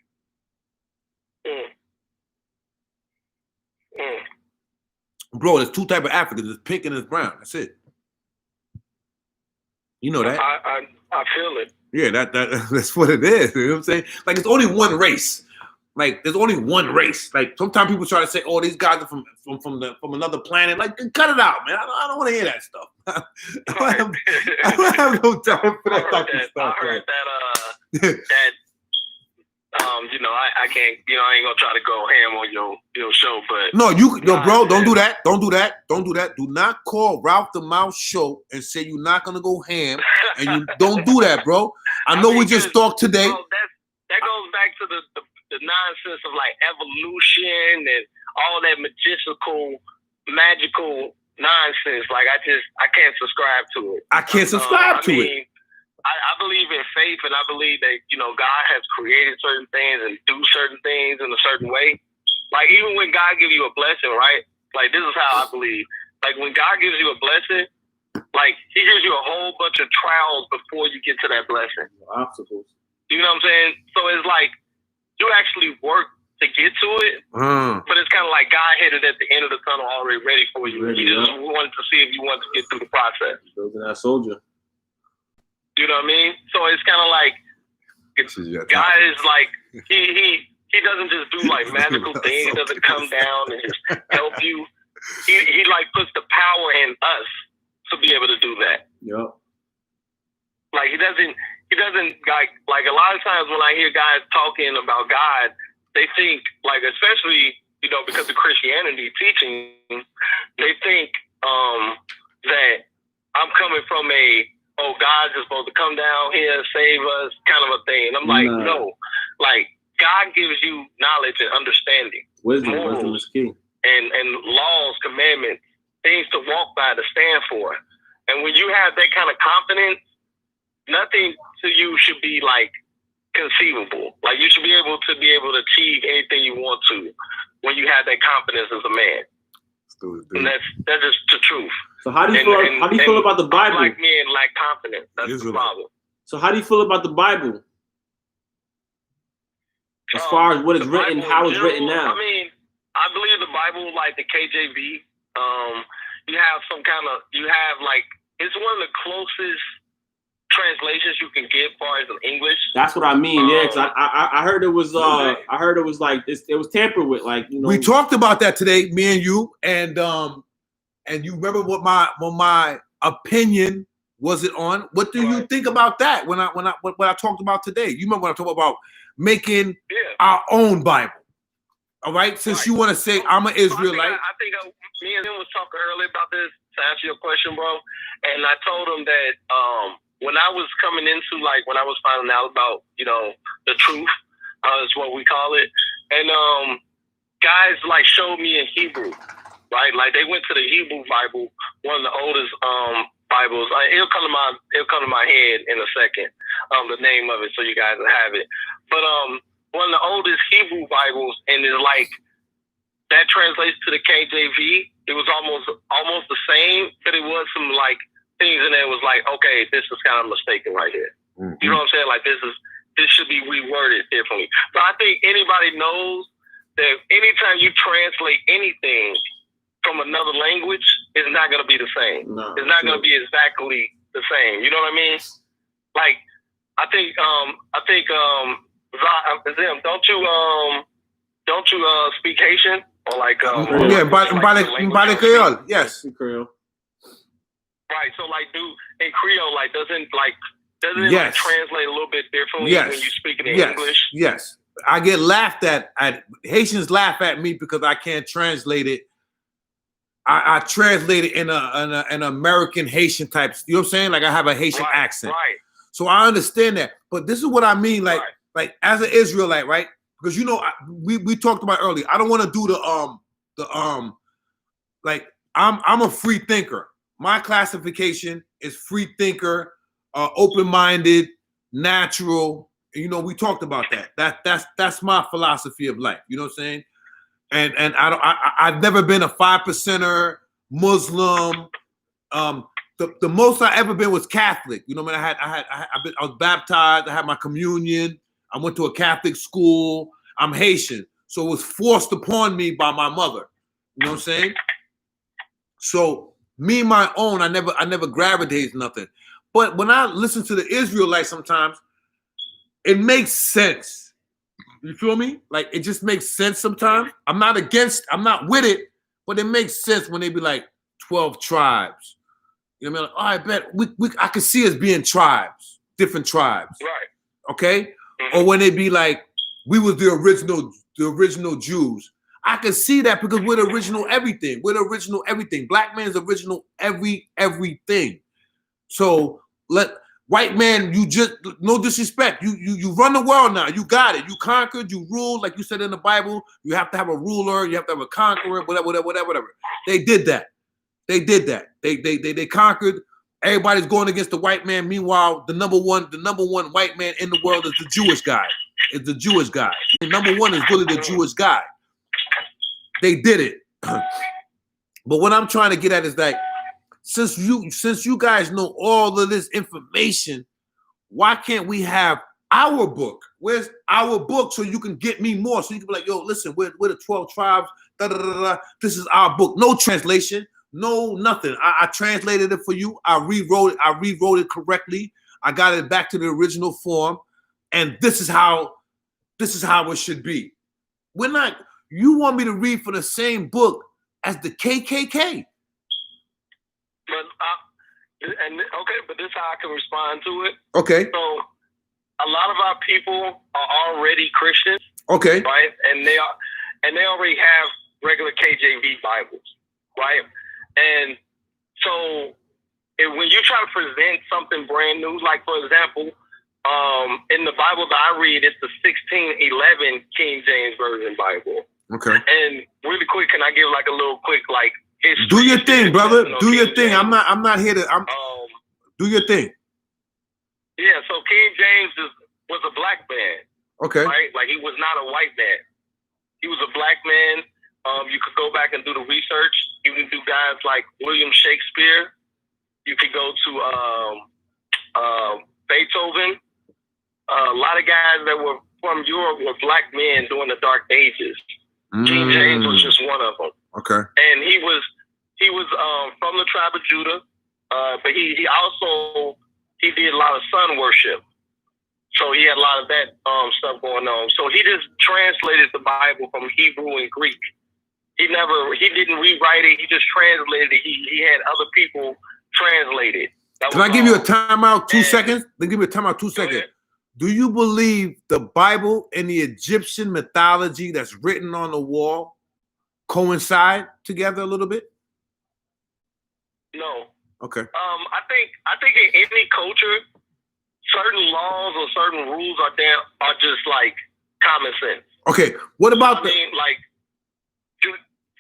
Bro, there's two types of Africans. There's pink and there's brown. That's it. You know that.
I feel it.
Yeah, that's what it is. You know what I'm saying? Like, it's only one race. Like, there's only one race. Like, sometimes people try to say, "Oh, these guys are from another planet." Like, cut it out, man. I don't want to hear that stuff. I don't have no time for that type of stuff.
I heard that. I can't. I ain't gonna try to go ham on your show, but
bro, don't do that. Don't do that. Don't do that. Do not call Ralph the Mouse Show and say you're not gonna go ham, and you don't do that, bro. I know we just talked today.
Bro, that goes back to the nonsense of like evolution and all that magical nonsense. Like I can't subscribe to it.
I can't subscribe to it.
I believe in faith, and I believe that God has created certain things and do certain things in a certain way. Like even when God gives you a blessing, right? Like this is how I believe. Like when God gives you a blessing, like He gives you a whole bunch of trials before you get to that blessing.
Obstacles.
You know what I'm saying? So it's like you actually work to get to it, but it's kind of like God had it at the end of the tunnel already ready for you. He just wanted to see if you wanted to get through the process.
Building that soldier.
You know what I mean? So it's kind of like God is like he doesn't just do like magical things. He doesn't come down and just help you. He like puts the power in us to be able to do that.
Yep.
Like he doesn't like a lot of times when I hear guys talking about God, they think like, especially because of Christianity teaching, they think that I'm coming from God's just supposed to come down here, save us, kind of a thing. And I'm like, no. Like, God gives you knowledge and understanding.
Wisdom is key.
And laws, commandments, things to walk by, to stand for. And when you have that kind of confidence, nothing to you should be, like, conceivable. Like, you should be able to achieve anything you want to when you have that confidence as a man. And that's just the truth.
So how do you feel about the Bible?
Black men lack confidence. That's the problem.
So how do you feel about the Bible? As far as what is written, how it's written now.
I mean, I believe the Bible, like the KJV. You have like it's one of the closest translations you can get far as in English.
That's what I mean. Yeah, because I heard it was like it was tampered with. Like, you know,
we talked about that today, me and you, and you remember what my opinion was it on? What do you think about that? When I talked about today, you remember when I talked about making our own Bible? All right, since you want to say I'm an Israelite.
I think me and him was talking earlier about this to answer your question, bro. And I told him that when I was coming into, like, when I was finding out about, you know, the truth, is what we call it. And guys like showed me in Hebrew, right? Like they went to the Hebrew Bible, one of the oldest Bibles. It'll come to my head in a second, the name of it, so you guys will have it. But one of the oldest Hebrew Bibles, and it's like that translates to the KJV. It was almost the same, but it was some like things in there was like, okay, this is kind of mistaken right here. Mm-hmm. You know what I'm saying? Like this should be reworded differently. But I think anybody knows that anytime you translate anything from another language, it's not going to be the same. No, it's not going to be exactly the same. You know what I mean? Like I think don't you speak Haitian or like
yeah, Mbale Creole, yes,
Creole.
Right, so like in Creole, like doesn't it like translate a little bit differently when you speak in English?
Yes, I get laughed at. Haitians laugh at me because I can't translate it. I translate it in an American Haitian type. You know what I'm saying? Like I have a Haitian accent.
Right.
So I understand that, but this is what I mean. Like as an Israelite, right? Because you know we talked about earlier. I don't want to do the like I'm a free thinker. My classification is free thinker, open-minded, natural. You know, we talked about that. That's my philosophy of life. You know what I'm saying? And I've never been a 5%er, Muslim. The most I ever been was Catholic. You know what I mean? I was baptized. I had my communion. I went to a Catholic school. I'm Haitian, so it was forced upon me by my mother. You know what I'm saying? So me, my own, I never gravitated nothing. But when I listen to the Israelites, sometimes it makes sense. You feel me? Like it just makes sense sometimes. I'm not with it, but it makes sense when they be like 12 tribes. You know what I mean? Like, oh, I bet I could see us being tribes, different tribes.
Right.
Okay? Mm-hmm. Or when they be like, we was the original Jews. I can see that because we're the original everything. We're the original everything. Black man is original everything. So white man, you just no disrespect. You run the world now. You got it. You conquered. You ruled, like you said in the Bible. You have to have a ruler. You have to have a conqueror. Whatever. They did that. They conquered. Everybody's going against the white man. Meanwhile, the number one white man in the world is the Jewish guy. It's the Jewish guy. The number one is really the Jewish guy. They did it. But what I'm trying to get at is that since you guys know all of this information, why can't we have our book? Where's our book so you can get me more? So you can be like, yo, listen, we're the 12 tribes. This is our book. No translation. No, nothing. I translated it for you. I rewrote it correctly. I got it back to the original form. And this is how it should be. You want me to read for the same book as the KKK.
But this is how I can respond to it.
Okay.
So a lot of our people are already Christians.
Okay.
Right? And they already have regular KJV Bibles, right? And so when you try to present something brand new, like for example, in the Bible that I read, it's the 1611 King James Version Bible.
Okay.
And really quick, can I give like a little quick like history?
Do your thing, brother. Do your thing. I'm not here to. Do your thing.
Yeah. So King James was a black man.
Okay.
Right. Like he was not a white man. He was a black man. You could go back and do the research. You can do guys like William Shakespeare. You could go to Beethoven. A lot of guys that were from Europe were black men during the Dark Ages. King James was just one of them.
Okay.
And he was from the tribe of Judah, but he also he did a lot of sun worship. So he had a lot of that stuff going on. So he just translated the Bible from Hebrew and Greek. He didn't rewrite it. He just translated it. He had other people translate it.
Can I give you a timeout 2 seconds? Then give me a timeout 2 seconds. Do you believe the Bible and the Egyptian mythology that's written on the wall coincide together a little bit?
No.
Okay.
I think in any culture, certain laws or certain rules are just like common sense.
Okay. What about
like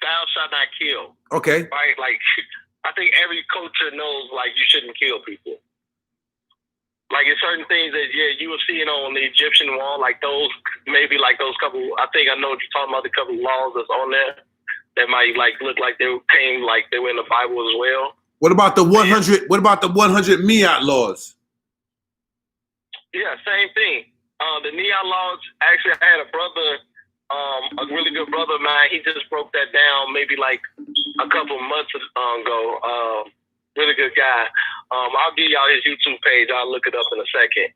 thou shalt not kill.
Okay.
Right? Like I think every culture knows like you shouldn't kill people. Like in certain things that you will see it on the Egyptian wall, like those couple. I think I know what you're talking about. The couple of laws that's on there that might like look like they were in the Bible as well.
What about the 100? What about the 100 Miyat laws?
Yeah, same thing. The Miyat laws. Actually, I had a brother, a really good brother of mine. He just broke that down maybe like a couple of months ago. Really good guy. I'll give y'all his YouTube page. I'll look it up in a second.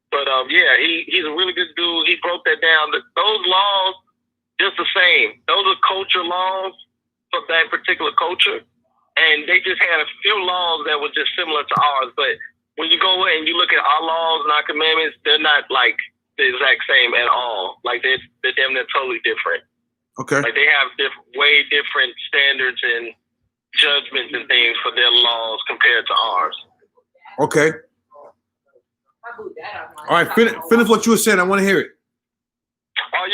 But yeah, he's a really good dude. He broke that down. Those laws, just the same. Those are culture laws for that particular culture, and they just had a few laws that were just similar to ours. But when you go and you look at our laws and our commandments, they're not like the exact same at all. Like they're totally different.
Okay. Like
they have way different standards and judgments and things for their laws compared to ours.
Okay. All right, finish what you were saying. I want to hear it.
Oh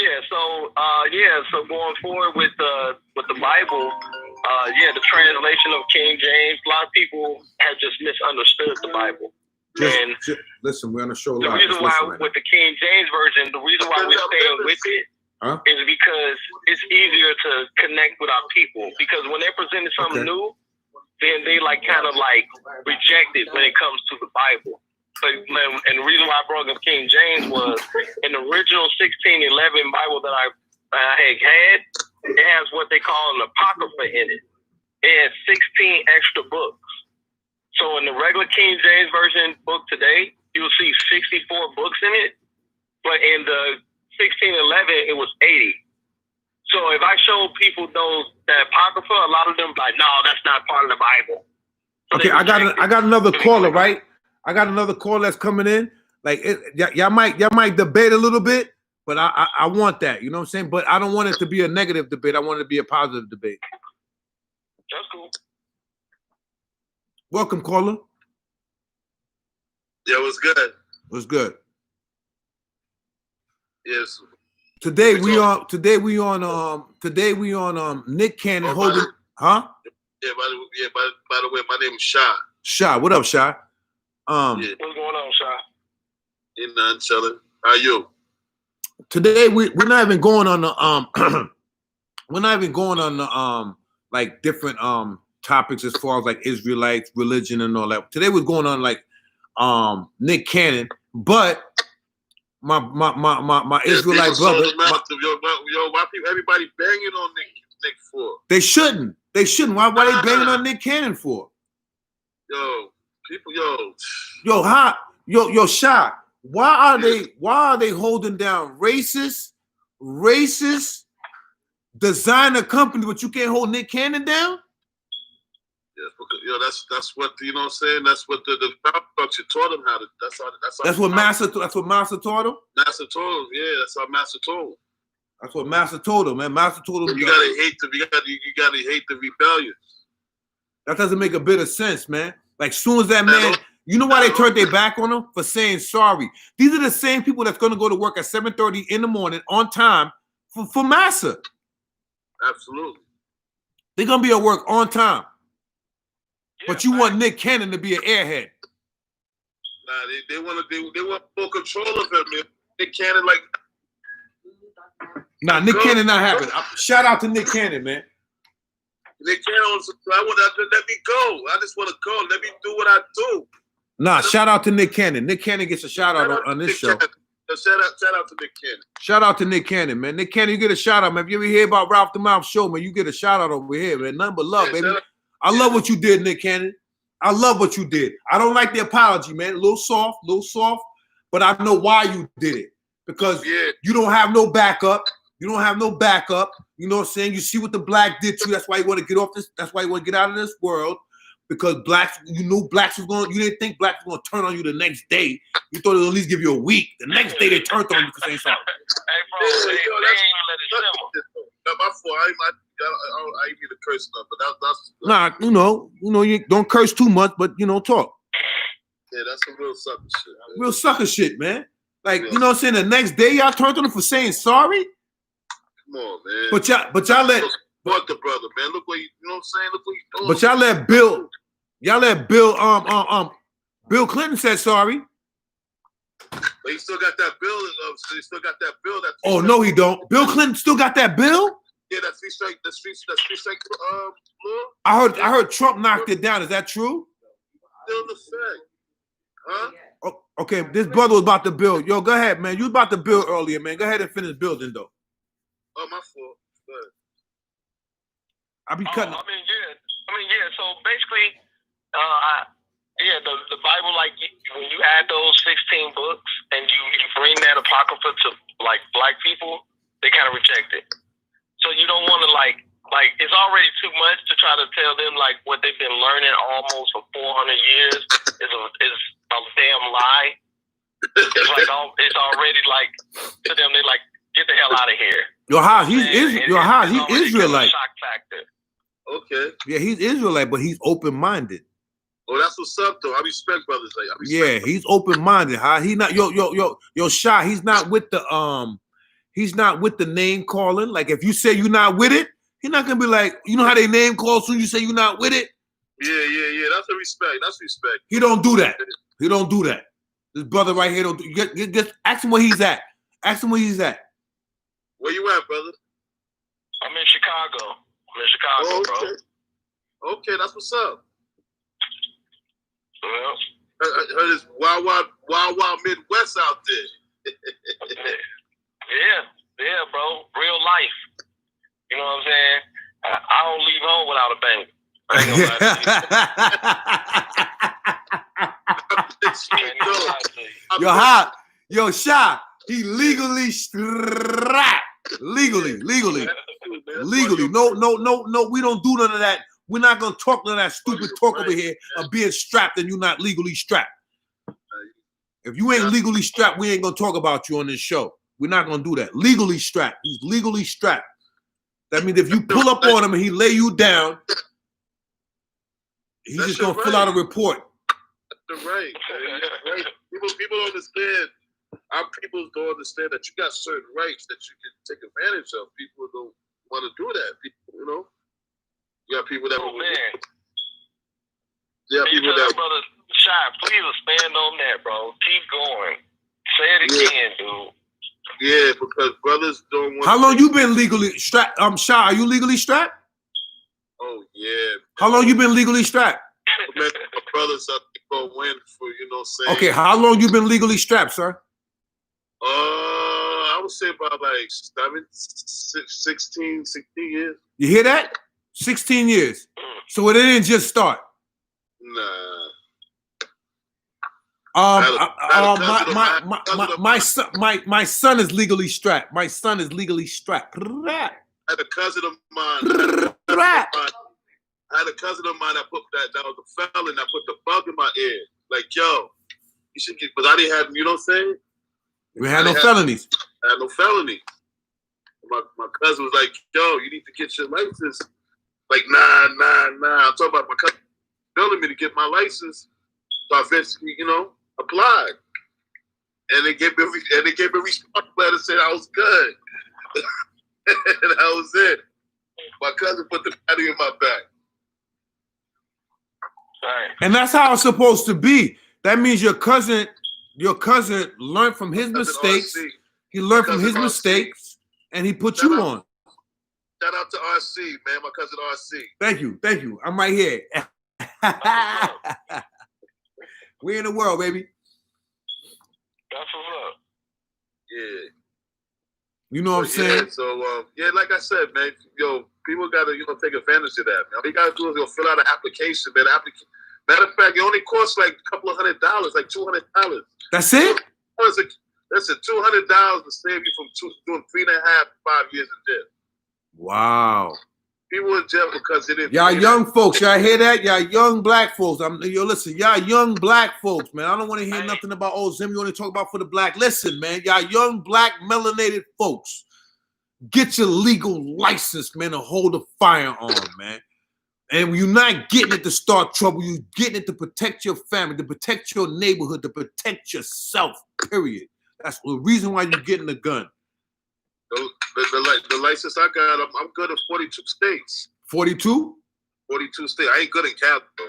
yeah, so going forward with the Bible, the translation of King James. A lot of people have just misunderstood the Bible.
Just listen, we're on the show live.
The reason why with the King James version, the reason why we're staying with it is because it's easier to connect with our people. Because when they're presenting something new, then they kind of reject it when it comes to the Bible. And the reason why I brought up King James was in the original 1611 Bible that I had, it has what they call an apocrypha in it. It has 16 extra books. So in the regular King James Version book today, you'll see 64 books in it. But in the 1611, it was 80. So if I show people that apocrypha, a lot of them like, no, that's not part of the Bible. So
okay, I got another caller, right? I got another caller that's coming in. Like y'all might debate a little bit, but I want that. You know what I'm saying? But I don't want it to be a negative debate. I want it to be a positive debate.
That's cool.
Welcome, caller.
Yeah, what's good?
What's good?
Yes.
Today we on Nick Cannon holding, huh?
Yeah, by the way, my name is Shy.
Shy, what up, Shy?
What's going on, Shy?
Ain't nothing, chilling. How you?
Today we're not even going on the like different topics as far as like Israelites, religion, and all that. Today we're going on like Nick Cannon, but my Israelite brother.
Why people everybody banging on Nick for?
They shouldn't. They shouldn't. Why they banging on Nick Cannon for? Yo, Shy. Why are they holding down racist designer company, but you can't hold Nick Cannon down?
Yes, because that's what you know what I'm saying. That's what the power structure taught him how to. That's what Master taught him. Master told him, yeah. That's how Master told him.
That's what Master told him, man. Master told him
you gotta hate the rebellion.
That doesn't make a bit of sense, man. Like soon as that man, you know why they turned their back on him? For saying sorry. These are the same people that's gonna go to work at 7:30 in the morning on time for Massa.
Absolutely.
They're gonna be at work on time. But you want Nick Cannon to be an airhead.
Nah, they want full control of him, man. Nick Cannon, like.
Nah, Nick Cannon not happening. Shout out to Nick Cannon, man.
Nick Cannon, let me go. I just want to go. Let me do what I do.
Nah, shout out to Nick Cannon. Nick Cannon gets a shout out on this show.
Shout out to Nick Cannon.
Shout out to Nick Cannon, man. Nick Cannon, you get a shout out, man. If you ever hear about Ralph the Mouth show, man, you get a shout out over here, man. Nothing but love, baby. I love what you did, Nick Cannon. I love what you did. I don't like the apology, man. A little soft, but I know why you did it. Because you don't have no backup. You don't have no backup. You know what I'm saying? You see what the black did to you. That's why you want to get off this. That's why you want to get out of this world. Because blacks, you knew blacks was going. You didn't think blacks was going to turn on you the next day. You thought it would at least give you a week. The next day they turned on you because they ain't sorry.
Hey, bro, they ain't let it simmer.
My fault. I ain't mean to curse enough, but that's
Nah, you don't curse too much, but talk.
Yeah, that's some real sucker shit. Man.
Real sucker shit, man. Like, you know what I'm saying? The next day y'all turned on him for saying sorry.
Come on, man.
But y'all let
support the brother, man. Look what you know what I'm saying? Look what you doing.
But y'all let Bill Clinton said sorry.
But he still got that bill. He still got that bill.
Oh no, he don't. Bill Clinton still got that bill?
Yeah, that three strike law.
I heard Trump knocked it down. Is that true?
Still in effect. Huh?
Oh, okay, this brother was about to build. Yo, go ahead, man. You was about to build earlier, man. Go ahead and finish building, though.
Oh, my fault. Good.
I be cutting.
I mean, yeah. So basically, the Bible, like when you add those 16 books and you bring that apocrypha to like black people, they kind of reject it. So you don't want to like it's already too much to try to tell them like what they've been learning almost for 400 years is a damn lie. It's like it's already like to them they like get the hell out of here.
He's Israelite.
Shock factor.
Okay.
Yeah, he's Israelite, but he's open-minded.
Oh, that's what's up, though. I respect brothers like.
He's open-minded. He not yo Shy. He's not with the name calling. Like if you say you're not with it, he's not gonna be like, you know how they name call soon you say you're not with it.
Yeah. That's a respect. That's respect.
He don't do that. This brother right here don't do. Just ask him where he's at.
Where you at, brother?
I'm in Chicago.
Okay.
Bro.
Okay, that's what's up.
Well,
I heard it's wild Midwest out there.
yeah, bro. Real life. You know what I'm saying? I don't leave home without a bang. I ain't gonna lie to you.
Yo, Shy, he legally strapped. Legally. No, we don't do none of that. We're not gonna talk none of that stupid talk over here of being strapped and you're not legally strapped. If you ain't legally strapped, we ain't gonna talk about you on this show. We're not gonna do that. Legally strapped. He's legally strapped. That means if you pull up on him and he lay you down, he's just gonna fill out a report.
That's right. People don't understand. Our people don't understand that you got certain rights that you can take advantage of. People don't want to do that. People, you got people that.
Oh man.
Yeah, people that.
Brother Shy, please expand on that, bro. Keep going. Say it again, dude.
Yeah, because brothers don't want.
How long you been legally strapped? Shy, are you legally strapped?
Oh yeah.
How long you been legally strapped?
My brothers are gonna win for saying.
Okay, how long you been legally strapped, sir?
I would say about like 16 years.
You hear that? 16 years. So it didn't just start.
Nah.
My son is legally strapped. My son is legally strapped.
I had a cousin of mine. I had a cousin of mine that was a felon that put the bug in my ear. Like, yo, you should get, but I didn't have, you know what I'm saying?
We had no felonies.
I had no felony. My cousin was like, yo, you need to get your license. Like, nah. I'm talking about my cousin telling me to get my license. So I eventually, applied. And they gave me a response letter saying I was good. And that was it. My cousin put the patty in my back.
Right.
And that's how it's supposed to be. That means your cousin learned from his mistakes.
RC.
He learned from his mistakes, and he put you on.
Shout out to RC, man. My cousin RC.
Thank you. I'm right here. We in the world, baby.
That's what's up.
Yeah.
You know what I'm saying?
So, like I said, man, people got to, take advantage of that, man. All you got to do is fill out an application, man. Matter of fact, it only costs like a couple of $100, like $200.
That's it?
That's $200 to save you from doing 3.5 to 5 years in jail.
Wow.
People in jail because they didn't.
Y'all young folks, y'all hear that? Y'all young black folks. Listen, y'all young black folks, man. I don't want to hear nothing about Zim. You only talk about for the black. Listen, man, y'all young black melanated folks. Get your legal license, man, to hold a firearm, man. And you're not getting it to start trouble. You're getting it to protect your family, to protect your neighborhood, to protect yourself, period. That's the reason why you're getting the gun.
The license I got, I'm good in 42 states.
42?
42 states. I ain't good in Cali, though.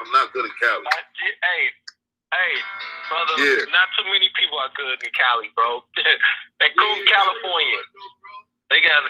I'm not good in Cali.
Hey, brother,
Yeah.
not too many people are good in Cali, bro. They go in California. They got